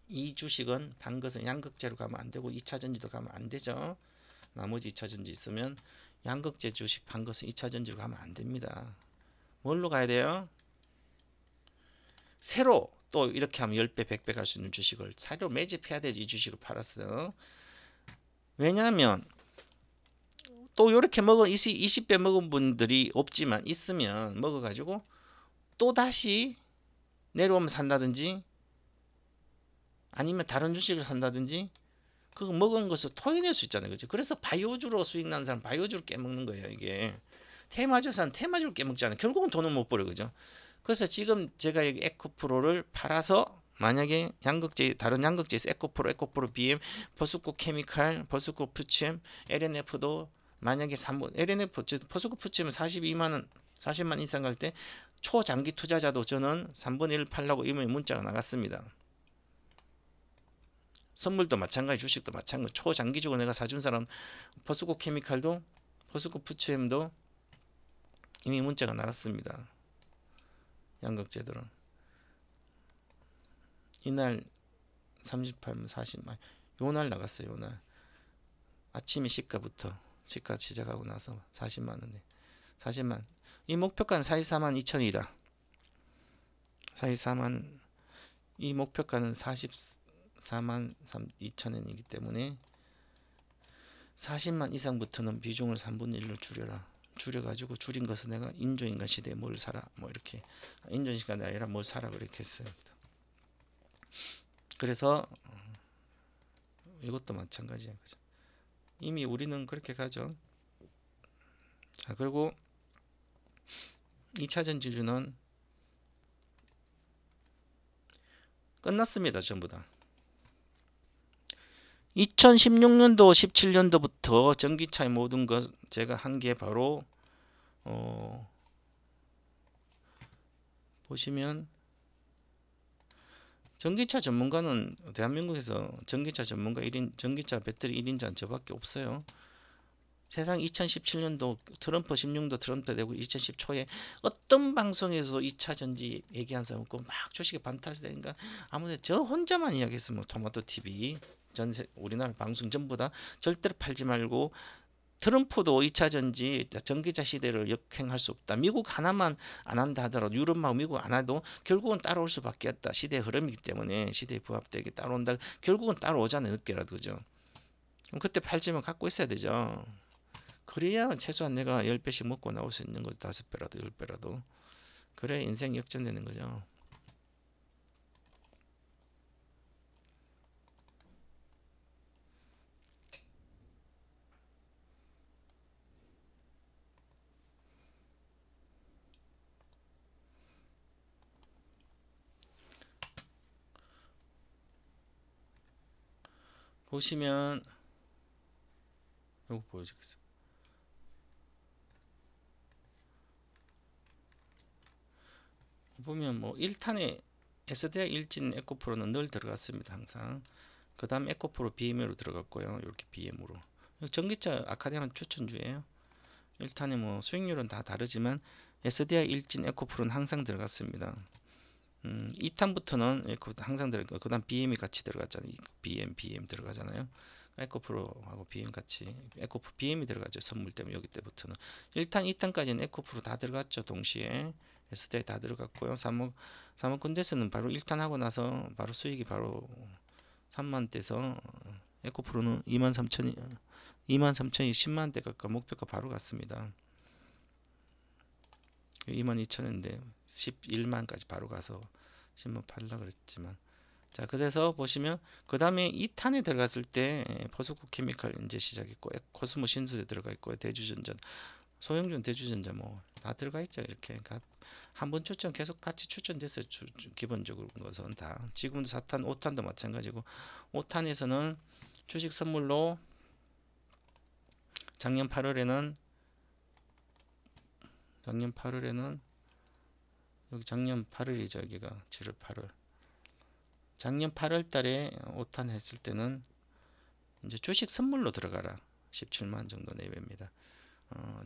이 주식은 판 것은 양극재로 가면 안 되고 2차전지도 가면 안 되죠. 나머지 2차전지 있으면 양극재 주식 판 것은 2차전지로 가면 안 됩니다. 뭘로 가야 돼요? 새로 또 이렇게 하면 10배 100배 갈 수 있는 주식을 새로 매집해야 되지. 이 주식을 팔았어. 왜냐하면 또 이렇게 먹어 20배 먹은 분들이 없지만 있으면 먹어가지고 또 다시 내려오면 산다든지 아니면 다른 주식을 산다든지 그거 먹은 것을 토해낼 수 있잖아요. 그죠? 그래서 바이오주로 수익 나는 사람 바이오주로 깨먹는 거예요. 이게 테마주 산 테마주로 깨먹잖아요. 결국은 돈을 못 벌어. 그죠? 그래서 지금 제가 여기 에코프로를 팔아서 만약에 양극재 다른 양극재에서 에코프로 BM, 버스코 케미칼, 버스코 푸치엠, LNF도 만약에 3번 LNF 버스코 푸치엠은 42만원 40만 이상 갈 때 초장기 투자자도 저는 3분의 1 팔라고 이미 문자가 나갔습니다. 선물도 마찬가지 주식도 마찬가지 초장기적으로 내가 사준 사람 버스코 케미칼도 버스코 푸치엠도 이미 문자가 나갔습니다. 양극재들은 이날 38만 40만 요날 나갔어요. 요날 아침에 시가부터 시가 시작하고 나서 40만원에 40만 이 목표가는 44만 2천이다. 44만 이 목표가는 44만 2천원이기 때문에 40만 이상부터는 비중을 3분의 1로 줄여라. 줄여가지고 줄인 것은 내가 인조인간 시대에 뭘 사라 뭐 이렇게 인조인간이 아니라 뭘 사라 그렇게 했어요. 그래서 이것도 마찬가지예요. 그죠? 이미 우리는 그렇게 가죠. 자 그리고 2차전 지주는 끝났습니다. 전부 다. 2016년도 17년도부터 전기차의 모든 것 제가 한 게 바로 보시면 전기차 전문가는 대한민국에서 전기차 전문가 1인 전기차 배터리 1인자는 저밖에 없어요. 세상 2017년도 트럼프 16도 트럼프 되고 2010초에 어떤 방송에서 2차 전지 얘기한 사람 없고 막 주식에 반타시되니까 아무래도 저 혼자만 이야기했으면 토마토 TV 전세 우리나라 방송 전부 다 절대로 팔지 말고 트럼프도 2차 전지 전기차 시대를 역행할 수 없다. 미국 하나만 안 한다 하더라도 유럽하고 미국 안 해도 결국은 따라올 수밖에 없다. 시대의 흐름이기 때문에 시대에 부합되게 따라온다. 결국은 따라오잖아요. 늦게라도 그죠. 그럼 그때 팔지면 갖고 있어야 되죠. 그래야 최소한 내가 10배씩 먹고 나올 수 있는 거죠. 5배라도 10배라도. 그래야 인생 역전되는 거죠. 보시면 이거 보여주겠습니다. 보면 뭐 1탄에 SDI 일진 에코프로는 늘 들어갔습니다. 항상. 그 다음 에코프로 BM으로 들어갔고요. 이렇게 BM으로. 전기차 아카데미는 추천주예요. 1탄에 뭐 수익률은 다 다르지만 SDI 일진 에코프로는 항상 들어갔습니다. 2탄부터는 에코 항상 들어가고 그다음 BM이 같이 들어갔잖아요. BM 들어가잖아요. 에코프로하고 BM 같이 에코프로 BM이 들어가죠. 선물 때문에 여기 때부터는 1탄, 2탄까지는 에코프로 다 들어갔죠. 동시에 SDI 다 들어갔고요. 사모펀드에서는 바로 1탄 하고 나서 바로 수익이 바로 3만대에서 에코프로는 23,000이 10만대 가까이 목표가 바로 갔습니다. 22,000인데 11만까지 바로 가서 10만 팔라 그랬지만, 자 그래서 보시면 그 다음에 2탄에 들어갔을 때 포스코 케미칼 이제 시작했고 코스모 신수대 들어가 있고 대주전자 소형전 대주전자 뭐 다 들어가 있죠. 이렇게 한 번 추천 계속 같이 추천됐어요. 기본적으로 것은 다 지금도 4탄 5탄도 마찬가지고 5탄에서는 주식 선물로 작년 8월에는 여기 작년 8월이죠. 여기가 7월 8월 작년 8월 달에 5탄 했을 때는 이제 주식 선물로 들어가라 17만 정도 내외입니다.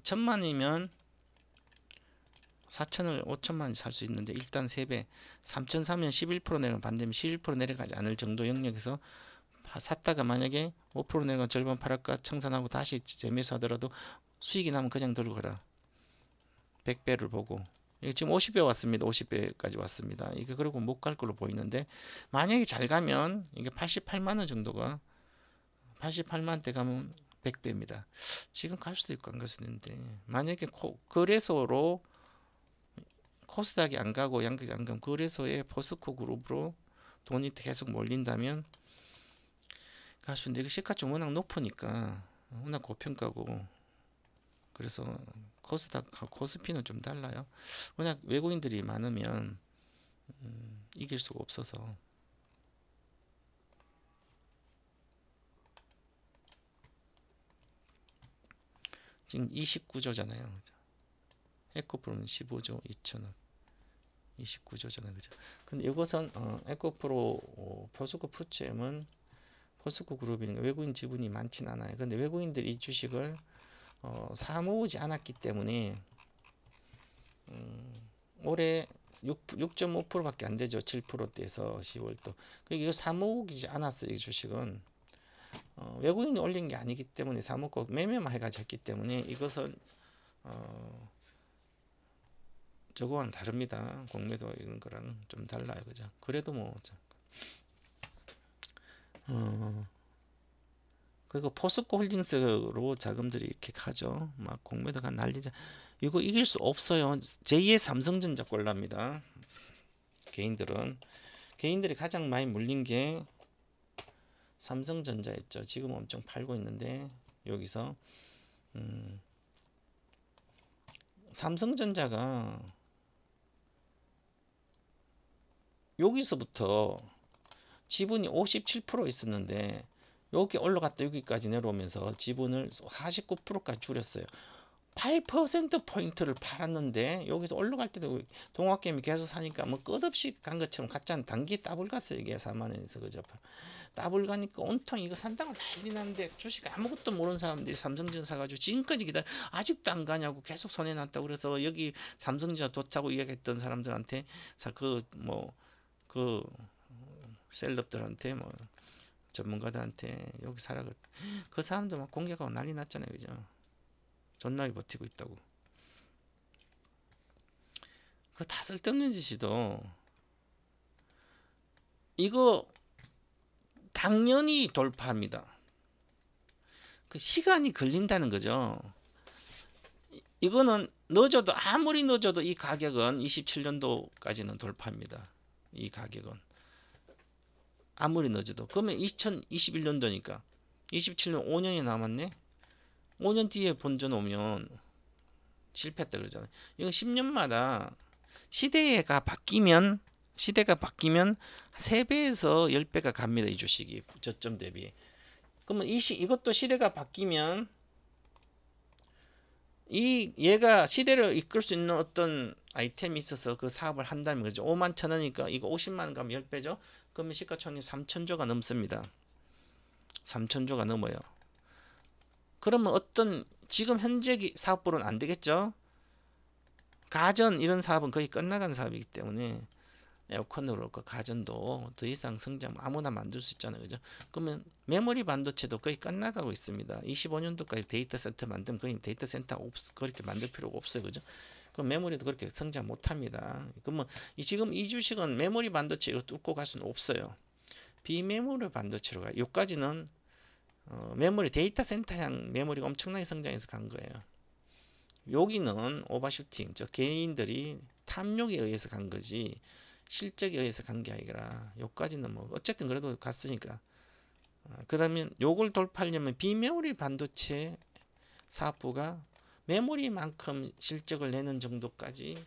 1000만이면 4천을 5천만 살 수 있는데 일단 3배 3천 사면 11% 내려가면 반대면 11% 내려가지 않을 정도 영역에서 샀다가 만약에 5% 내려가면 절반 팔아가 청산하고 다시 재매수하더라도 수익이 나면 그냥 들어가라. 100배를 보고 지금 50배 왔습니다. 50배까지 왔습니다. 이게 그리고 못 갈 걸로 보이는데 만약에 잘 가면 이게 88만 원 정도가 88만 대 가면 100배입니다. 지금 갈 수도 있고 안 갈 수도 있는데 만약에 거래소로 코스닥이 안 가고 양극이 안 가면 거래소에 포스코 그룹으로 돈이 계속 몰린다면 갈 수 있는데 이게 시가총이 워낙 높으니까 워낙 고평가고 그래서 코스닥하고 코스피는 좀 달라요. 워낙 외국인들이 많으면 이길 수가 없어서 지금 29조잖아요. 에코프로는 15조 2천억 29조잖아요. 그죠? 근데 이것은 에코프로 포스코 푸츠엠은 포스코 그룹이니까 외국인 지분이 많진 않아요. 근데 외국인들이 이 주식을 사모으지 않았기 때문에 올해 6.5%밖에 안 되죠. 7%대에서 10월도. 이거 사모으지 않았어요. 이 주식은 외국인이 올린 게 아니기 때문에 사모고 매매만 해가지고 했기 때문에 이것은 저거와는 다릅니다. 공매도 이런 거랑 좀 달라요. 그죠? 그래도 뭐 그리고 포스코 홀딩스로 자금들이 이렇게 가죠. 막 공매도가 난리죠. 이거 이길 수 없어요. 제2의 삼성전자 꼴랍니다. 개인들이 가장 많이 물린 게 삼성전자였죠. 지금 엄청 팔고 있는데 여기서 삼성전자가 여기서부터 지분이 57% 있었는데 여기 올라갔다 여기까지 내려오면서 지분을 49%까지 줄였어요. 8%포인트를 팔았는데 여기서 올라갈 때도 동학개미 계속 사니까 뭐 끝없이 간 것처럼 갔잖아. 단기 더블 갔어요. 이게 4만원에서 그죠. 더블 가니까 온통 이거 산다고 난리 났는데 주식 아무것도 모르는 사람들이 삼성전자 사가지고 지금까지 기다려 아직도 안 가냐고 계속 손해났다고 그래서 여기 삼성전자 도짜고 이야기했던 사람들한테 그 셀럽들한테 뭐 전문가들한테 여기 사라 그 사람들 막 공격하고 난리 났잖아요. 그죠. 존나게 버티고 있다고. 그 다 쓸데없는 짓이도 이거 당연히 돌파합니다. 그 시간이 걸린다는 거죠. 이거는 늦어도 아무리 늦어도 이 가격은 27년도까지는 돌파합니다. 이 가격은 아무리 늦어도 그러면 2021년도니까 27년 5년이 남았네. 5년 뒤에 본전 오면 실패했다 그러잖아요. 이건 10년마다 시대가 바뀌면 3배에서 10배가 갑니다. 이 주식이 저점 대비. 그러면 이것도 시대가 바뀌면 얘가 시대를 이끌 수 있는 어떤 아이템이 있어서 그 사업을 한다면 그죠. 5만 천 원이니까 이거 50만 원 가면 10배죠. 그러면 시가총액 3천조가 넘습니다. 3천조가 넘어요. 그러면 어떤 지금 현재 사업부로는 안 되겠죠. 가전 이런 사업은 거의 끝나간 사업이기 때문에 에어컨도 그렇고 가전도 더 이상 성장 아무나 만들 수 있잖아요. 그죠? 그러면 메모리 반도체도 거의 끝나가고 있습니다. 25년도까지 데이터 센터 만들면 거의 데이터 센터 그렇게 만들 필요가 없어요. 그죠? 그럼 메모리도 그렇게 성장 못 합니다. 그러면 지금 이 주식은 메모리 반도체로 뚫고 갈 수는 없어요. 비메모리 반도체로 가요. 여기까지는 메모리 데이터 센터향 메모리가 엄청나게 성장해서 간 거예요. 여기는 오버슈팅, 저 개인들이 탐욕에 의해서 간 거지 실적에 의해서 간 게 아니라 여기까지는 뭐 어쨌든 그래도 갔으니까. 그러면 요걸 돌파하려면 비메모리 반도체 사업부가 메모리만큼 실적을 내는 정도까지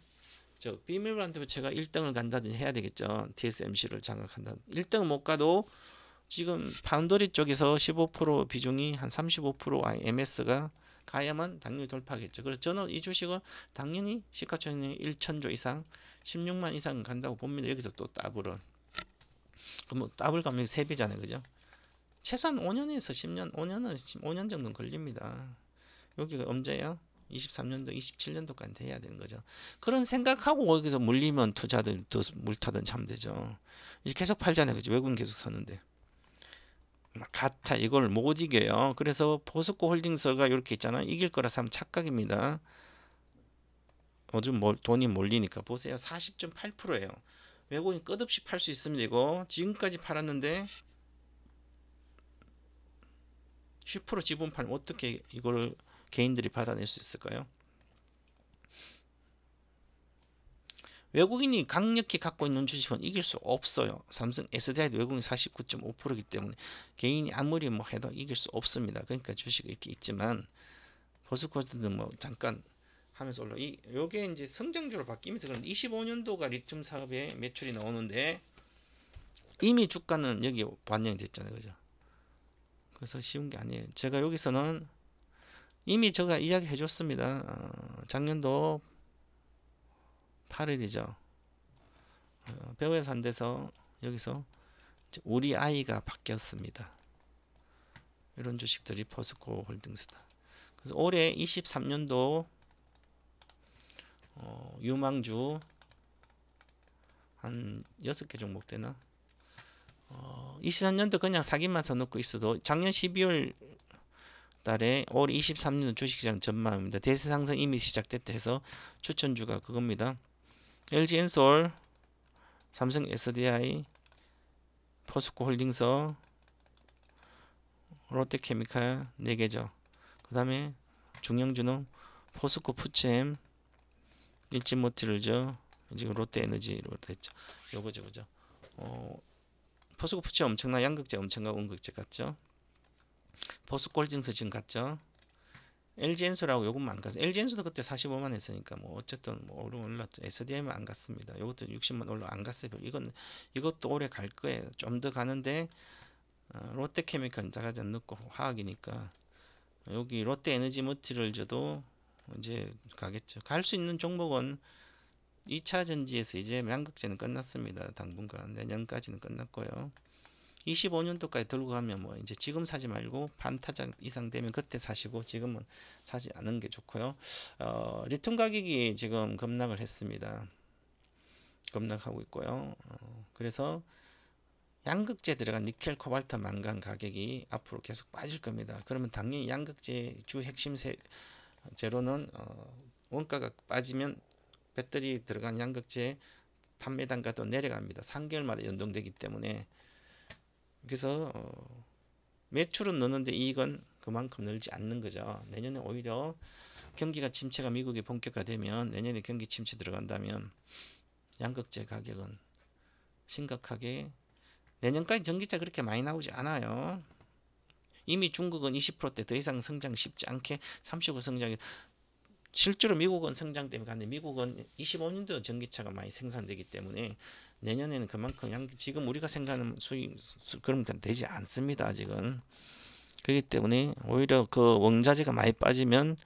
저 비메모리 반도체가 1등을 간다든지 해야 되겠죠. TSMC를 장악한다. 1등 못 가도 지금 파운더리 쪽에서 15% 비중이 한 35% MS가 가야만 당연히 돌파하겠죠. 그래서 저는 이 주식은 당연히 시가총액 1천조 이상 16만 이상 간다고 봅니다. 여기서 또 더블은 그럼 더블 가면 3배잖아요. 그죠? 최소한 5년에서 10년 5년 정도는 걸립니다. 여기가 언제예요? 23년도 27년도까지 돼야 되는 거죠. 그런 생각하고 거기서 물리면 투자든 또 물타든 참 되죠. 이제 계속 팔잖아요. 그죠? 외국인 계속 사는데 같아 이걸 못 이겨요. 그래서 포스코 홀딩스가 이렇게 있잖아. 이길 거라 하면 착각입니다. 요즘 돈이 몰리니까 보세요. 40.8%예요. 외국인 끝없이 팔 수 있습니다. 이거 지금까지 팔았는데 10% 지분 팔면 어떻게 이걸 개인들이 받아낼 수 있을까요? 외국인이 강력히 갖고 있는 주식은 이길 수 없어요. 삼성 SDI도 외국인 49.5%이기 때문에 개인이 아무리 뭐 해도 이길 수 없습니다. 그러니까 주식이 이렇게 있지만 포스코는 뭐 잠깐 하면서 올라 요게 이제 성장주로 바뀌면서 그런데 25년도가 리튬 사업에 매출이 나오는데 이미 주가는 여기 반영이 됐잖아요. 그죠? 그래서 쉬운 게 아니에요. 제가 여기서는 이미 제가 이야기 해줬습니다. 작년도 8일이죠. 배우에서 한 데서 여기서 우리 아이가 바뀌었습니다. 이런 주식들이 포스코 홀딩스다. 그래서 올해 23년도 유망주 한 6개 종목 되나? 23년도 그냥 사기만 써놓고 있어도 작년 12월 달에 올 23년 주식시장 전망입니다. 대세상승 이미 시작됐다 해서 추천주가 그겁니다. LG엔솔, 삼성 SDI, 포스코 홀딩스, 롯데케미칼 4개죠. 그 다음에 중형주는 포스코 푸챔, 일진모티를죠. 지금 롯데에너지로 됐죠. 요거죠, 그죠? 포스코 푸챔 엄청나 양극재 엄청나 음극재 같죠. 포스코 홀딩스 지금 같죠. LG엔솔하고 요것만 안 갔어요. LG엔솔도 그때 45만 했으니까 뭐 어쨌든 뭐 올랐죠. SDI만 안 갔습니다. 요것도 60만 올라 안 갔어요. 이것도 오래 갈 거예요. 좀 더 가는데 롯데케미칼 자가전 넣고 화학이니까 여기 롯데에너지 머티를 줘도 이제 가겠죠. 갈 수 있는 종목은 2차 전지에서 이제 양극재는 끝났습니다. 당분간 내년까지는 끝났고요. 25년도까지 들고 가면 뭐 이제 지금 사지 말고 반타작 이상 되면 그때 사시고 지금은 사지 않은 게 좋고요. 리튬 가격이 지금 급락을 했습니다. 급락하고 있고요. 그래서 양극재 들어간 니켈, 코발트, 망간 가격이 앞으로 계속 빠질 겁니다. 그러면 당연히 양극재 주 핵심 재료는 원가가 빠지면 배터리 들어간 양극재 판매 단가도 내려갑니다. 3개월마다 연동되기 때문에. 그래서 매출은 느는데 이익은 그만큼 늘지 않는 거죠. 내년에 오히려 경기가 침체가 미국이 본격화되면 내년에 경기 침체 들어간다면 양극재 가격은 심각하게 내년까지 전기차 그렇게 많이 나오지 않아요. 이미 중국은 20%대 더 이상 성장 쉽지 않게 35% 성장이 실제로 미국은 성장 때문에 가는데 미국은 25년도 전기차가 많이 생산되기 때문에 내년에는 그만큼 지금 우리가 생각하는 수익 그런 건 되지 않습니다. 아직은. 그렇기 때문에 오히려 그 원자재가 많이 빠지면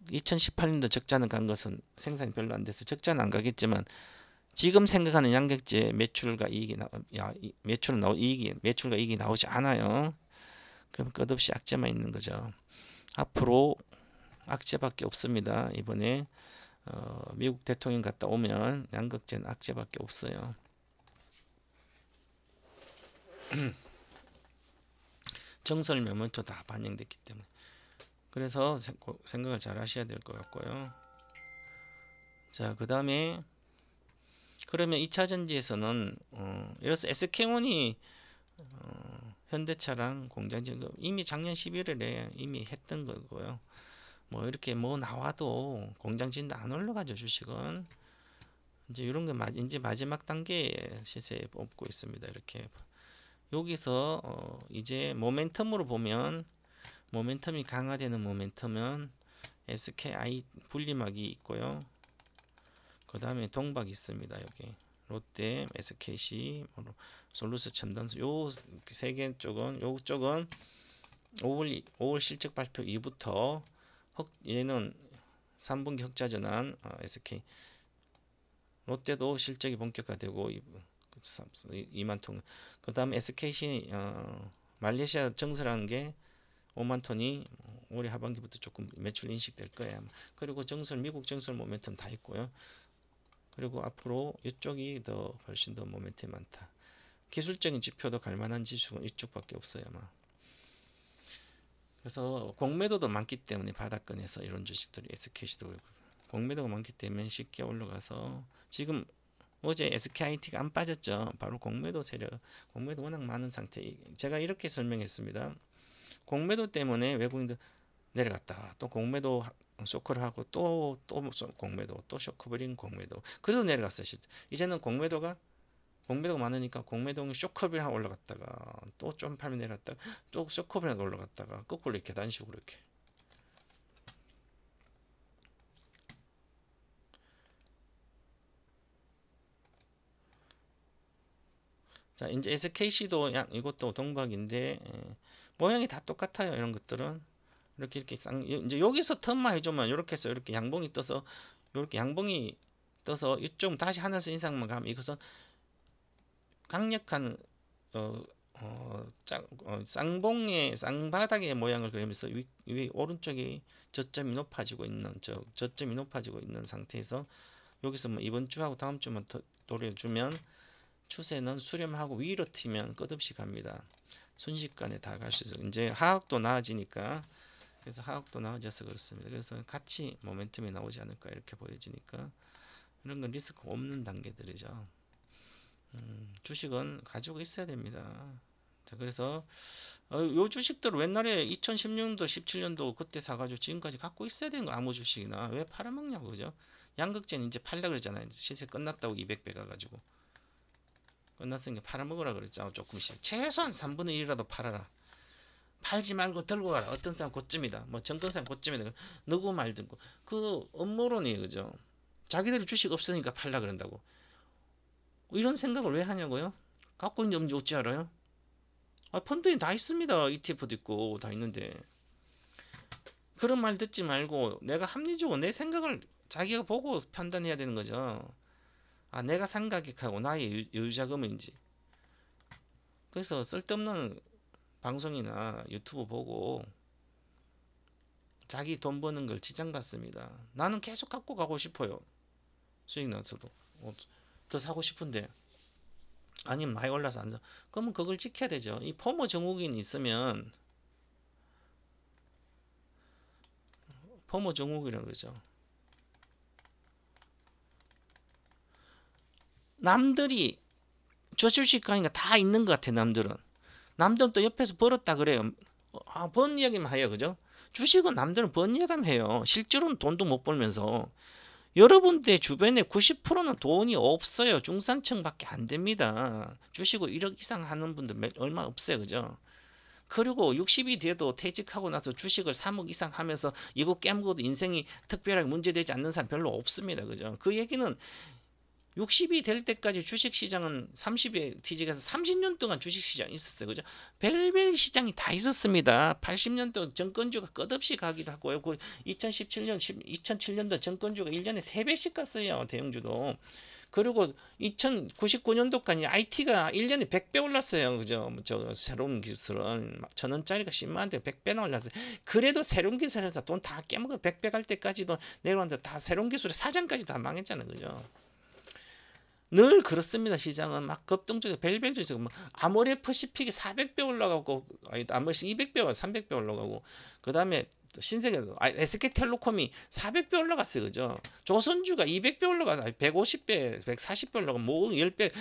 2018년도 적자는 간 것은 생산이 별로 안 돼서 적자는 안 가겠지만 지금 생각하는 양극재 매출과 이익이 매출과 이익이 나오지 않아요. 그럼 끝없이 악재만 있는 거죠. 앞으로 악재밖에 없습니다. 이번에 미국 대통령 갔다 오면 양극재는 악재밖에 없어요. 정설 모멘트 다 반영됐기 때문에. 그래서 생각을 잘 하셔야 될 것 같고요. 자, 그 다음에 그러면 2차전지에서는 이래서 SK온이 현대차랑 공장지금 이미 작년 11월에 이미 했던 거고요. 뭐 이렇게 뭐 나와도 공장진도 안 올라가죠. 주식은 이제 이런 거 이제 마지막 단계에 시세에 뽑고 있습니다. 이렇게 여기서 이제 모멘텀으로 보면 모멘텀이 강화되는 모멘텀은 SKI 분리막이 있고요. 그 다음에 동박 있습니다. 여기 롯데, SKC, 솔루스 첨단소 요 세 개 쪽은 요쪽은 5월 실적 발표 이후부터 얘는 3분기 흑자 전환 SK 롯데도 실적이 본격화되고 2만 톤. 그 다음 SKC 말레이시아 증설한 게 5만 톤이 올해 하반기부터 조금 매출 인식될 거예요. 그리고 증설 미국 증설 모멘텀 다 있고요. 그리고 앞으로 이쪽이 더 훨씬 더 모멘텀이 많다. 기술적인 지표도 갈만한 지수는 이쪽밖에 없어요. 아마. 그래서 공매도도 많기 때문에 바닥권에서 이런 주식들이 SKC도 공매도가 많기 때문에 쉽게 올라가서 지금 어제 SKIT가 안 빠졌죠. 바로 공매도 세력, 공매도 워낙 많은 상태. 제가 이렇게 설명했습니다. 공매도 때문에 외국인들 내려갔다. 또 공매도 쇼크를 하고 또 공매도, 또 쇼크버린 공매도. 그래서 내려갔어요. 이제는 공매도가 많으니까 공매도는 쇼크버린 하고 올라갔다가 또 좀 팔면 내려갔다가 또 쇼크버린 하고 올라갔다가 거꾸로 이렇게 단식으로 이렇게. 자, 이제 SKC도 이것도 동박인데 모양이 다 똑같아요. 이런 것들은 이렇게 이제 여기서 턴만 해주면 이렇게 해서 이렇게 양봉이 떠서 이렇게 양봉이 떠서 이쪽 다시 하늘선 인상만 가면 이것은 강력한 쌍봉의 쌍바닥의 모양을 그리면서 위 오른쪽이 저점이 높아지고 있는 상태에서 여기서 뭐 이번 주하고 다음 주만 노려주면 추세는 수렴하고 위로 튀면 끝없이 갑니다. 순식간에 다 갈 수 있어요. 이제 하악도 나아지니까 그래서 하악도 나아져서 그렇습니다. 그래서 같이 모멘텀이 나오지 않을까 이렇게 보여지니까 이런 건 리스크 없는 단계들이죠. 주식은 가지고 있어야 됩니다. 자, 그래서 요 주식들 옛날에 2016년도 17년도 그때 사가지고 지금까지 갖고 있어야 되는 거 아무 주식이나 왜 팔아먹냐고 그죠? 양극재는 이제 팔라 그랬잖아요. 시세 끝났다고 200배 가가지고 끝났으니까 팔아먹으라 그랬잖아. 조금씩 최소한 3분의 1이라도 팔아라. 팔지 말고 들고 가라. 어떤 사람 고점이다. 뭐 정권사람 고점이다. 누구 말 듣고 그 업무론이에요. 그죠? 자기들이 주식 없으니까 팔라 그런다고. 이런 생각을 왜 하냐고요? 갖고 있는데 없는지 어찌 알아요? 펀드에 다 있습니다. ETF도 있고 다 있는데 그런 말 듣지 말고 내가 합리적으로 내 생각을 자기가 보고 판단해야 되는 거죠. 내가 상가격하고 나의 여유자금인지. 그래서 쓸데없는 방송이나 유튜브 보고 자기 돈 버는 걸 지장받습니다. 나는 계속 갖고 가고 싶어요. 수익 나서도 더 사고 싶은데 아니면 많이 올라서 안 사. 그러면 그걸 지켜야 되죠. 이 포모 증후군이 있으면 포모 증후군이라고 그러죠. 남들이 저 주식 가니까 다 있는 것 같아. 남들은 또 옆에서 벌었다 그래요. 번 이야기만 해요. 그죠? 주식은 남들은 번 이야기만 해요. 실제로는 돈도 못 벌면서. 여러분들 주변에 90%는 돈이 없어요. 중산층밖에 안 됩니다. 주식을 1억 이상 하는 분들 얼마 없어요. 그죠? 그리고 60이 돼도 퇴직하고 나서 주식을 3억 이상 하면서 이거 깨먹어도 인생이 특별하게 문제되지 않는 사람 별로 없습니다. 그죠? 그 얘기는 60이 될 때까지 주식시장은 30에 뒤지게서 30년 동안 주식시장이 있었어요. 그죠? 별별 시장이 다 있었습니다. 80년 동안 정권주가 끝없이 가기도 하고요. 그 2007년도 정권주가 1년에 3배씩 갔어요. 대형주도. 그리고 2099년도까지 IT가 1년에 100배 올랐어요. 그죠? 저 새로운 기술은 1,000원짜리가 10만원대 100배나 올랐어요. 그래도 새로운 기술에서 돈 다 깨먹어 100배 갈 때까지도 내려왔는데 다 새로운 기술에 사장까지 다 망했잖아요. 그죠? 늘 그렇습니다. 시장은 막 급등주에 벨벨주에 뭐 아모레퍼시픽이 400배 올라가고 아모레 200배 300배 올라가고 그다음에 신세계 SK텔레콤이 400배 올라갔어요. 그죠? 조선주가 200배 올라가서 150배 140배 올라가고 뭐 10배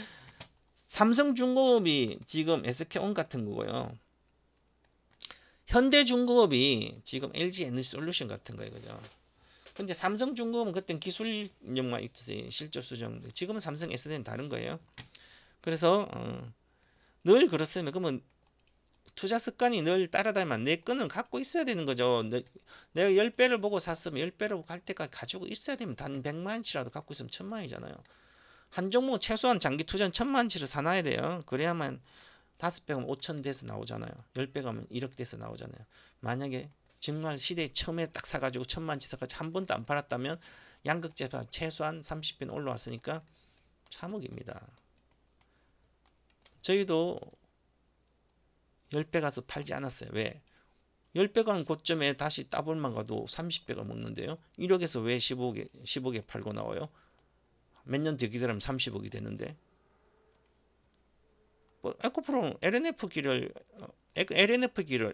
삼성중공업이 지금 SK온 같은 거고요. 현대중공업이 지금 LG에너지솔루션 같은 거예요. 그죠? 근데 삼성중공업은 그때는 기술력만 있었어요. 실적 수정. 지금은 삼성 SD는 다른 거예요. 그래서 늘 그렇습니다. 그러면 투자 습관이 늘 따라다니면 내 끈을 갖고 있어야 되는 거죠. 내가 10배를 보고 샀으면 10배를 보고 갈 때까지 가지고 있어야 되면 단 100만원치라도 갖고 있으면 1000만원이잖아요. 한 종목 최소한 장기 투자는 1000만원치를 사놔야 돼요. 그래야만 5배 가면 5천 돼서 나오잖아요. 10배 가면 1억 돼서 나오잖아요. 만약에 정말 시대에 처음에 딱 사가지고 1000만원치 사가지고 한 번도 안 팔았다면 양극재가 최소한 30배는 올라왔으니까 3억입니다. 저희도 10배 가서 팔지 않았어요. 왜? 10배 간 고점에 다시 따블만 가도 30배가 먹는데요. 1억에서 왜 10억에 팔고 나와요? 몇 년 더 기다리면 30억이 되는데. 뭐 에코프로 LNF기를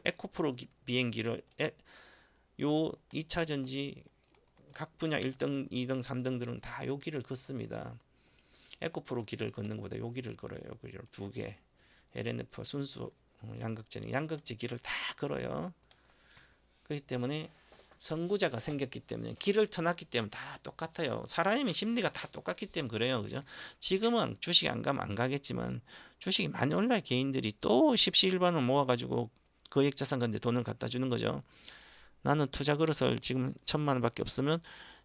에코프로 비행기를 요 2차 전지 각 분야 1등, 2등, 3등들은 다 요 길을 걷습니다. 에코프로 길을 걷는 것보다 요 길을 걸어요. 길을 두 개. LNF 순수 양극재 길을 다 걸어요. 그렇기 때문에 선구자가 생겼기 때문에 길을 터놨기 때문에 다 똑같아요. 사람의 심리가 다 똑같기 때문에 그래요. 그죠? 지금은 주식이 안 가면 안 가겠지만 주식이 많이 올라야 개인들이 또 십시일반을 모아가지고 거액자산 건데 돈을 갖다 주는 거죠. 나는 투자 그릇을 지금 1000만원밖에 없으면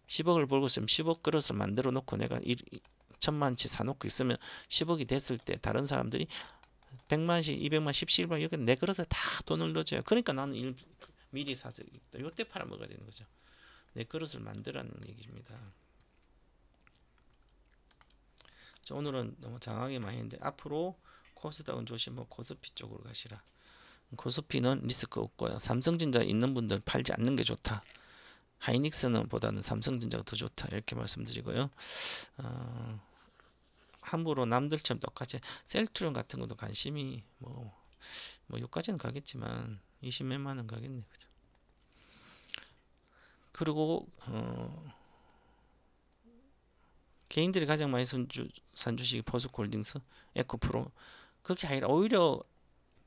10억을 벌고 있으면 10억 그릇을 만들어 놓고 내가 1000만원치 사놓고 있으면 10억이 됐을 때 다른 사람들이 100만원씩 200만 17만 여기 내 그릇에 다 돈을 넣어줘요. 그러니까 나는 미리 사서 요때 팔아먹어야 되는 거죠. 내 그릇을 만들라는 얘기입니다. 자, 오늘은 너무 장하게 많이 했는데 앞으로 코스닥은 조심하고 코스피 쪽으로 가시라. 코스피는 리스크 없고요. 삼성전자 있는 분들 팔지 않는 게 좋다. 하이닉스는 보다는 삼성전자가 더 좋다. 이렇게 말씀드리고요. 함부로 남들처럼 똑같이 셀트리온 같은 것도 관심이 뭐 여기까지는 가겠지만 20몇만원 가겠네. 그죠? 그리고 개인들이 가장 많이 산 주식이 포스코홀딩스, 에코프로. 그게 아니라 오히려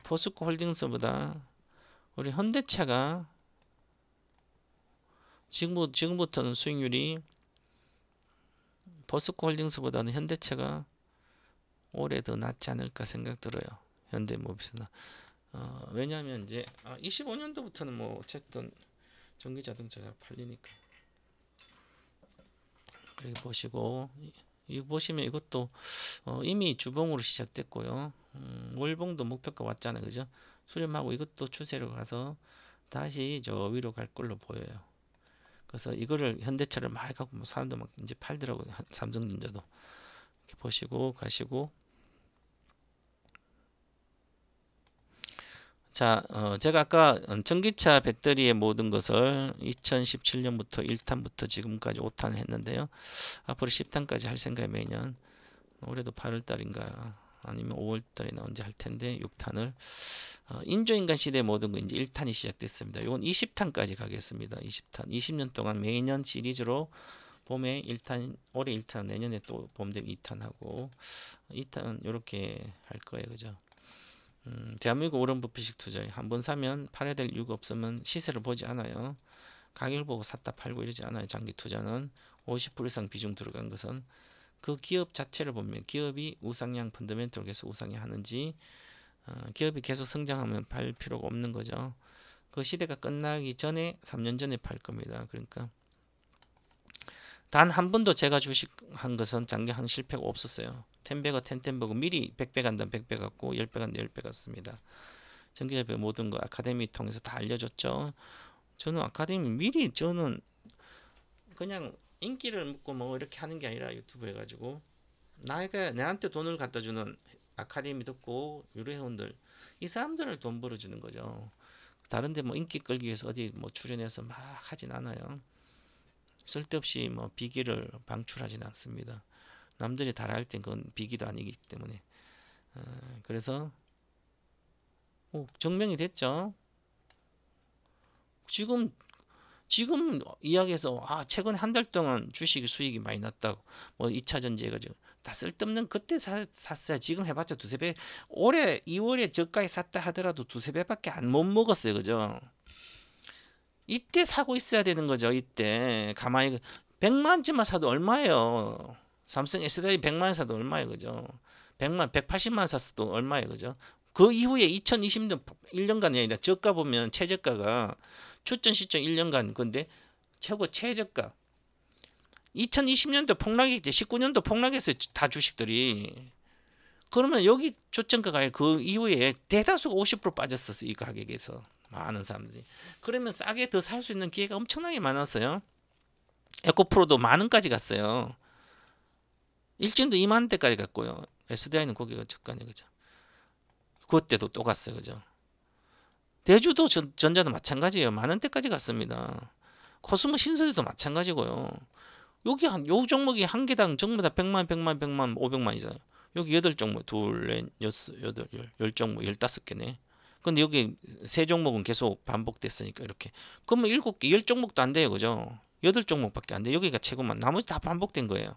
포스코홀딩스보다 우리 현대차가 지금부터는 수익률이 포스코홀딩스보다는 현대차가 올해 더 낫지 않을까 생각 들어요. 현대모비스나. 왜냐하면 이제 25년도부터는 뭐 어쨌든 전기자동차가 팔리니까. 여기 보시고 이거 보시면 이것도 이미 주봉으로 시작됐고요. 월봉도 목표가 왔잖아요. 그죠? 수렴하고 이것도 추세로 가서 다시 저 위로 갈 걸로 보여요. 그래서 이거를 현대차를 많이 갖고 뭐 사람들 막 이제 팔더라고요. 삼성전자도. 이렇게 보시고 가시고. 자, 제가 아까 전기차 배터리의 모든 것을 2017년부터 1탄부터 지금까지 5탄을 했는데요. 앞으로 10탄까지 할 생각에 매년 올해도 8월달인가 아니면 5월달이나 언제 할 텐데 6탄을 인조인간 시대 모든 거 이제 1탄이 시작됐습니다. 이건 20탄까지 가겠습니다. 20탄. 20년 동안 매년 시리즈로 봄에 1탄, 올해 1탄, 내년에 또 봄 되면 2탄 하고 2탄 이렇게 할 거예요. 그죠? 대한민국 오른 부피식 투자에 한번 사면 팔아야 될 이유가 없으면 시세를 보지 않아요. 가격을 보고 샀다 팔고 이러지 않아요. 장기 투자는 50% 이상 비중 들어간 것은 그 기업 자체를 보면 기업이 우상향 펀더멘털 계속 우상향하는지 기업이 계속 성장하면 팔 필요가 없는 거죠. 그 시대가 끝나기 전에 3년 전에 팔 겁니다. 그러니까 단 한 번도 제가 주식한 것은 작년 한 실패가 없었어요. 텐베거 텐텐버거 미리 100배 간다 100배 갔고 10배 간다 10배 갔습니다. 전기자배 모든 거 아카데미 통해서 다 알려줬죠. 저는 아카데미 미리 저는 그냥 인기를 묻고 뭐 이렇게 하는 게 아니라 유튜브 해가지고 내한테 돈을 갖다 주는 아카데미 듣고 유료회원들 이 사람들을 돈 벌어주는 거죠. 다른데 뭐 인기 끌기 위해서 어디 뭐 출연해서 막 하진 않아요. 쓸데없이 뭐 비기를 방출하진 않습니다. 남들이 달할 땐 그건 비기도 아니기 때문에 그래서 증명이 됐죠. 지금 이야기해서 최근 한 달 동안 주식 수익이 많이 났다고 뭐 2차 전지 해가지고 다 쓸데없는 그때 샀어야 지금 해봤자 두세 배 올해 2월에 저가에 샀다 하더라도 두세 배밖에 못 먹었어요. 그죠? 이때 사고 있어야 되는 거죠. 이때 가만히 100만원치만 사도 얼마예요. 삼성 SDI 100만원 사도 얼마예요. 그죠? 180만 샀어도 얼마예요. 그죠? 그 이후에 2020년 1년간이 아니라 저가 보면 최저가가 추천 시점 1년간 근데 최저가 2020년도 폭락했지 19년도 폭락했어요. 다 주식들이. 그러면 여기 초점가가 그 이후에 대다수가 50% 빠졌었어요. 이 가격에서 많은 사람들이. 그러면 싸게 더 살 수 있는 기회가 엄청나게 많았어요. 에코프로도 만원까지 갔어요. 일진도 2만원대까지 갔고요. SDI는 거기가 저가네. 그죠? 그때도 또 갔어요. 그죠? 대주도 전자도 마찬가지예요. 만원대까지 갔습니다. 코스모 신소재도 마찬가지고요. 여기 요 종목이 한 개당 전부 다 100만, 100만, 100만, 500만이잖아요. 여기 8종목, 2, 4, 6, 8, 10종목, 15개네. 근데 여기 3종목은 계속 반복됐으니까 이렇게. 그러면 7개, 10종목도 안 돼요. 그죠? 8종목밖에 안 돼요. 여기가 최고만. 나머지 다 반복된 거예요.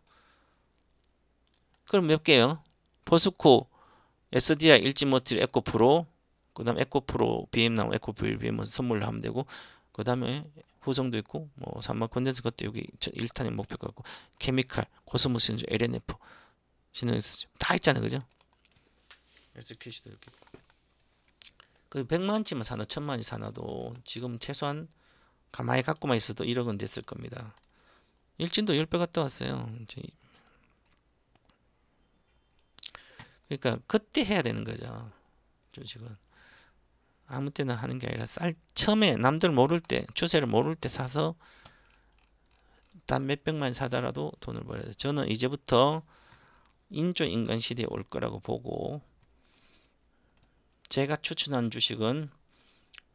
그럼 몇 개요? 포스코, SDI, 일진모빌, 에코프로, 그 다음 에코프로, BM 나오면 에코프로, BM은 선물로 하면 되고, 그 다음에 후성도 있고, 뭐, 산마 콘덴스 그때 여기 1탄의 목표가 있고, 케미칼, 코스모스, LNF, 신흥스 다 있잖아요. 그죠? SQC도 이렇게 있고. 그 100만원치만 사나, 1000만원치 사나도 지금 최소한 가만히 갖고만 있어도 1억은 됐을 겁니다. 일진도 10배 갔다 왔어요. 그러니까 그때 해야 되는 거죠. 주식은 아무 때나 하는 게 아니라 처음에 남들 모를 때 추세를 모를 때 사서 단 몇백만 사더라도 돈을 벌어야 돼요. 저는 이제부터 인조인간 시대에 올 거라고 보고 제가 추천한 주식은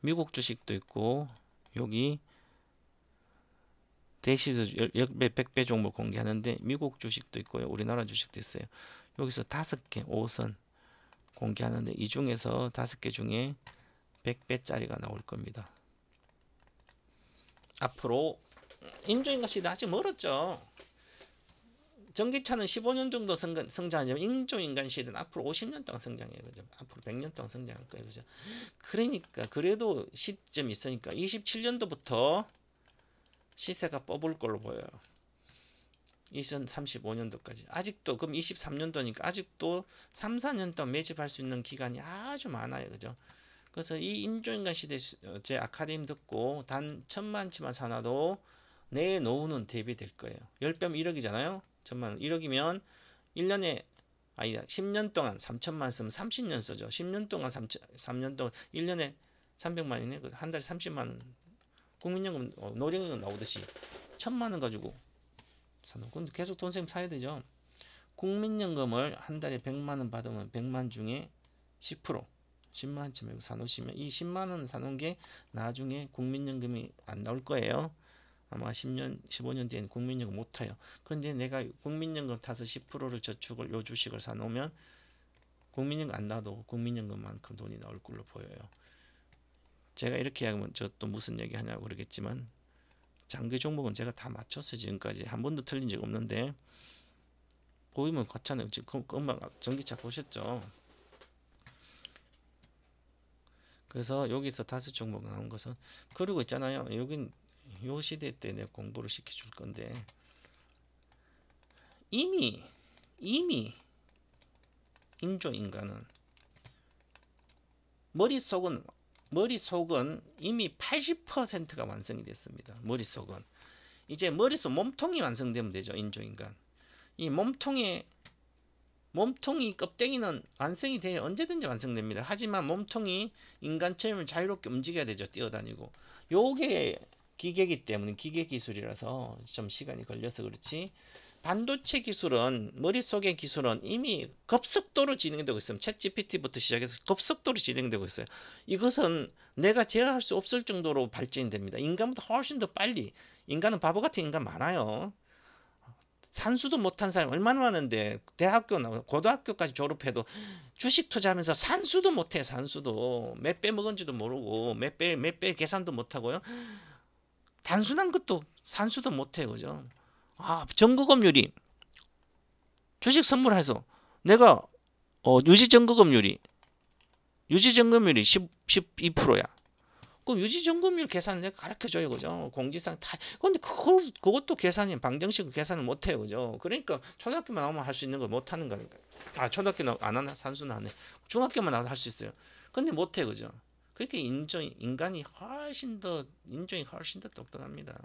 미국 주식도 있고 여기 대시도 10배, 100배 종목 공개하는데 미국 주식도 있고요. 우리나라 주식도 있어요. 여기서 5개 5선 공개하는데 이 중에서 5개 중에 100배짜리가 나올 겁니다. 앞으로 인조인간 시대 아직 멀었죠. 전기차는 15년 정도 성장하지만 인조인간 시대는 앞으로 50년 동안 성장해요. 그죠? 앞으로 100년 동안 성장할 거예요. 그죠? 그러니까 그래도 시점이 있으니까 27년도부터 시세가 뽑을 걸로 보여요. 2035년도까지 아직도 그럼 23년도니까 아직도 3, 4년 동안 매집할 수 있는 기간이 아주 많아요. 그죠? 그래서 이 인조인간 시대 제 아카데미 듣고 단 1000만치만 사놔도 내 노후는 대비될 거예요. 10배면 1억이잖아요. 1000만 1억이면 1년에 아니다 10년 동안 3천만 쓰면 30년 써죠. 10년 동안 3년 동안 1년에 300만이네. 한 달에 30만원 국민연금 노령연금 나오듯이 1000만원 가지고 사놓고 근데 계속 돈생 사야 되죠. 국민연금을 한 달에 100만원 받으면 100만 중에 10% 10만원치 말고 사놓으시면 이 10만원 사놓은 게 나중에 국민연금이 안 나올 거예요. 아마 10년, 15년 뒤에는 국민연금 못 타요. 근데 내가 국민연금 타서 10%를 저축을 요 주식을 사놓으면 국민연금 안 나도 국민연금만큼 돈이 나올 걸로 보여요. 제가 이렇게 하면 저 또 무슨 얘기 하냐고 그러겠지만 장기 종목은 제가 다 맞췄어요. 지금까지 한 번도 틀린 적 없는데 보이면 같잖아요. 지금 금방 전기차 보셨죠? 그래서 여기서 5종목 나온 것은 그리고 있잖아요. 여긴 요 시대 때 내가 공부를 시켜줄 건데 이미 인조인간은 머릿속은 이미 80%가 완성이 됐습니다. 머릿속은 이제 머릿속 몸통이 완성되면 되죠. 인조인간. 이 몸통이 껍데기는 완성이 돼야 언제든지 완성됩니다. 하지만 몸통이 인간처럼 자유롭게 움직여야 되죠. 뛰어다니고. 요게 기계이기 때문에 기계 기술이라서 좀 시간이 걸려서 그렇지. 반도체 기술은 머릿속의 기술은 이미 급속도로 진행되고 있습니다. 챗GPT부터 시작해서 급속도로 진행되고 있어요. 이것은 내가 제어할 수 없을 정도로 발전이 됩니다. 인간보다 훨씬 더 빨리. 인간은 바보 같은 인간 많아요. 산수도 못한 사람 얼마나 많은데 대학교나 고등학교까지 졸업해도 주식 투자하면서 산수도 못해. 산수도 몇 배 먹은지도 모르고 몇 배 계산도 못하고요. 단순한 것도 산수도 못해. 그죠? 정거금률이 주식 선물해서 내가 유지정거금률이 12%야. 그럼 유지정거금률 계산을 내가 가르쳐줘요. 그죠? 공지사항 다. 근데 그것도 계산이 방정식 계산을 못해요. 그죠? 그러니까 초등학교만 나오면 할 수 있는 걸 못하는 거니까. 초등학교 안 하나? 산수는 안 해. 중학교만 나와도 할 수 있어요. 근데 못해. 그죠? 그렇게 인간이 훨씬 더 똑똑합니다.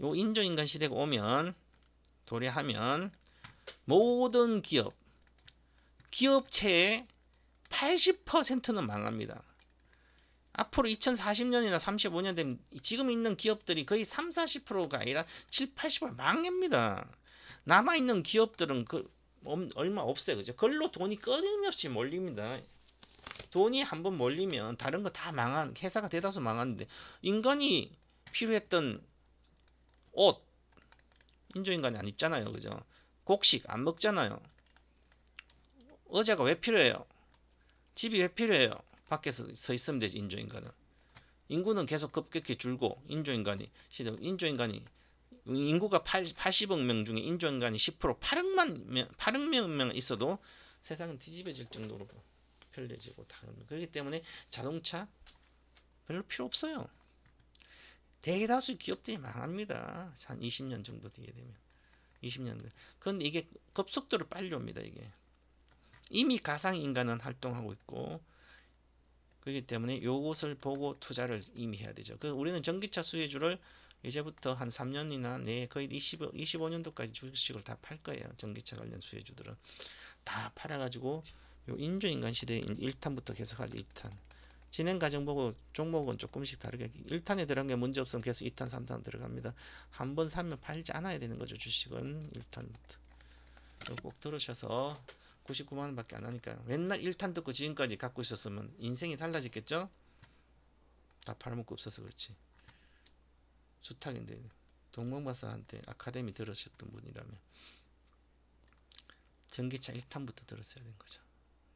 요 인조인간 시대가 오면 도래하면 모든 기업체의 80%는 망합니다. 앞으로 2040년이나 35년 되면 지금 있는 기업들이 거의 3, 40%가 아니라 7, 80% 망합니다. 남아있는 기업들은 얼마 없어요. 그죠? 그걸로 돈이 끊임없이 몰립니다. 돈이 한번 몰리면 다른 거 다 망한 회사가 대다수 망하는데 인간이 필요했던 옷 인조인간이 안 입잖아요. 그죠? 곡식 안 먹잖아요. 의자가 왜 필요해요? 집이 왜 필요해요? 밖에서 서 있으면 되지. 인조인간은 인구는 계속 급격히 줄고 인조인간이 인구가 80억 명 중에 인조인간이 10% 8억 명 있어도 세상은 뒤집어질 정도로 편리해지고 그렇기 때문에 자동차 별로 필요 없어요. 대다수 기업들이 망합니다. 한 20년 정도 뒤에 되면 20년. 그런데 이게 급속도로 빨리 옵니다. 이게 이미 가상인간은 활동하고 있고 그렇기 때문에 이것을 보고 투자를 이미 해야 되죠. 우리는 전기차 수혜주를 이제부터 한 3년이나 내에 거의 25년도까지 주식을 다 팔 거예요. 전기차 관련 수혜주들은 다 팔아가지고 요 인조인간 시대에 1탄부터 계속 하죠. 2탄 진행 과정 보고 종목은 조금씩 다르게 1탄에 들어간 게 문제 없으면 계속 2탄 3탄 들어갑니다. 한번 사면 팔지 않아야 되는 거죠. 주식은 1탄부터 꼭 들으셔서 99만원 밖에 안 하니까 맨날 1탄 듣고 지금까지 갖고 있었으면 인생이 달라졌겠죠. 다 팔아먹고 없어서 그렇지. 수탁인데 동명박사한테 아카데미 들으셨던 분이라면 전기차 1탄부터 들었어야 된 거죠.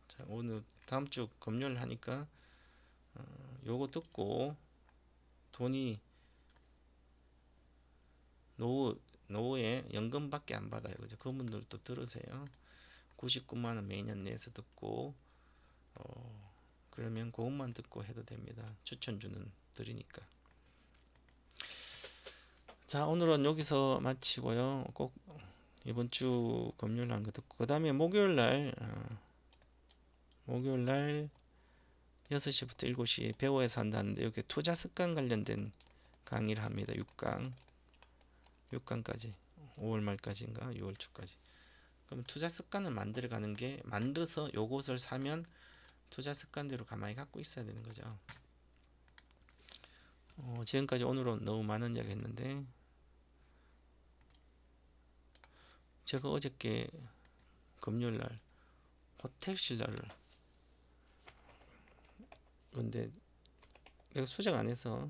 자, 오늘 다음 주 금요일 하니까 요거 듣고 돈이 노후에 연금밖에 안 받아요. 그죠? 그분들도 들으세요. 99만원 매년 내서 듣고 그러면 그것만 듣고 해도 됩니다. 추천주는 드리니까. 자, 오늘은 여기서 마치고요. 꼭 이번 주 금요일 한 거 듣고 그 다음에 목요일날 6시부터 7시 배워에서 한다는데 여기 투자 습관 관련된 강의를 합니다. 6강까지 5월 말까지인가 6월 초까지. 그럼 투자 습관을 만들어가는 게 만들어서 요것을 사면 투자 습관대로 가만히 갖고 있어야 되는 거죠. 지금까지 오늘은 너무 많은 이야기 했는데 제가 어저께 금요일날 호텔 신라를 근데 내가 수정 안 해서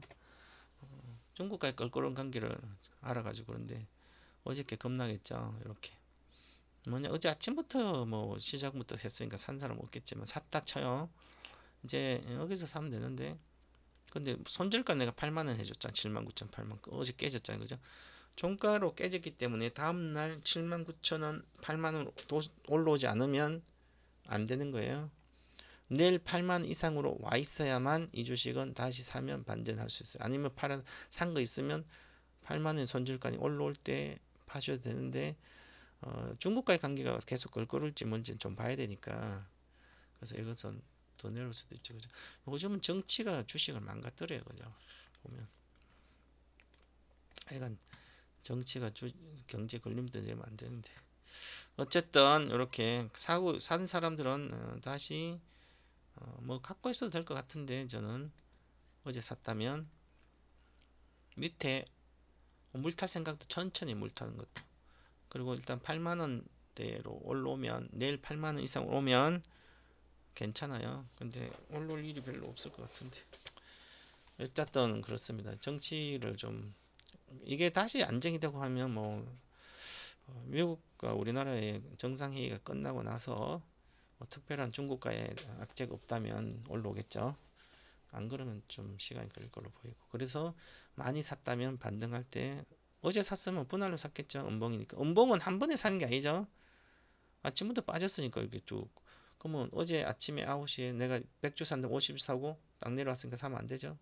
중국과의 껄끄러운 관계를 알아가지고 그런데 어저께 겁나겠죠. 이렇게 뭐냐 어제 아침부터 뭐 시작부터 했으니까 산 사람 없겠지만 샀다 쳐요. 이제 여기서 사면 되는데 근데 손절가 내가 8만원 해줬잖아. 79,800원 어제 깨졌잖아요. 그죠? 종가로 깨졌기 때문에 다음날 79,000원 8만원 올라오지 않으면 안 되는 거예요. 내일 8만 이상으로 와 있어야만 이 주식은 다시 사면 반전할 수 있어요. 아니면 산 거 있으면 8만원 손절가니 올라올 때 파셔야 되는데 중국과의 관계가 계속 껄끄러울지 뭔지 좀 봐야 되니까 그래서 이것은 더 내려올 수도 있죠. 그죠? 요즘은 정치가 주식을 망가뜨려요. 그죠? 보면 하여간 정치가 경제 걸림돌 되면 안 되는데. 어쨌든 이렇게 사고 산 사람들은 다시 뭐 갖고 있어도 될 것 같은데, 저는 어제 샀다면 밑에 물 탈 생각도 천천히 물 타는 것도, 그리고 일단 8만원대로 올라오면, 내일 8만원 이상 오면 괜찮아요. 근데 올라올 일이 별로 없을 것 같은데. 어쨌든 그렇습니다. 정치를 좀, 이게 다시 안정이 되고 하면 뭐 미국과 우리나라의 정상회의가 끝나고 나서 뭐 특별한 중국과의 악재가 없다면 올라오겠죠. 안 그러면 좀 시간이 걸릴 걸로 보이고. 그래서 많이 샀다면 반등할 때, 어제 샀으면 분할로 샀겠죠. 음봉이니까. 음봉은 한 번에 사는 게 아니죠. 아침부터 빠졌으니까 이렇게 쭉. 그러면 어제 아침에 9시에 내가 100주 샀는데 50주 사고 딱 내려왔으니까 사면 안 되죠.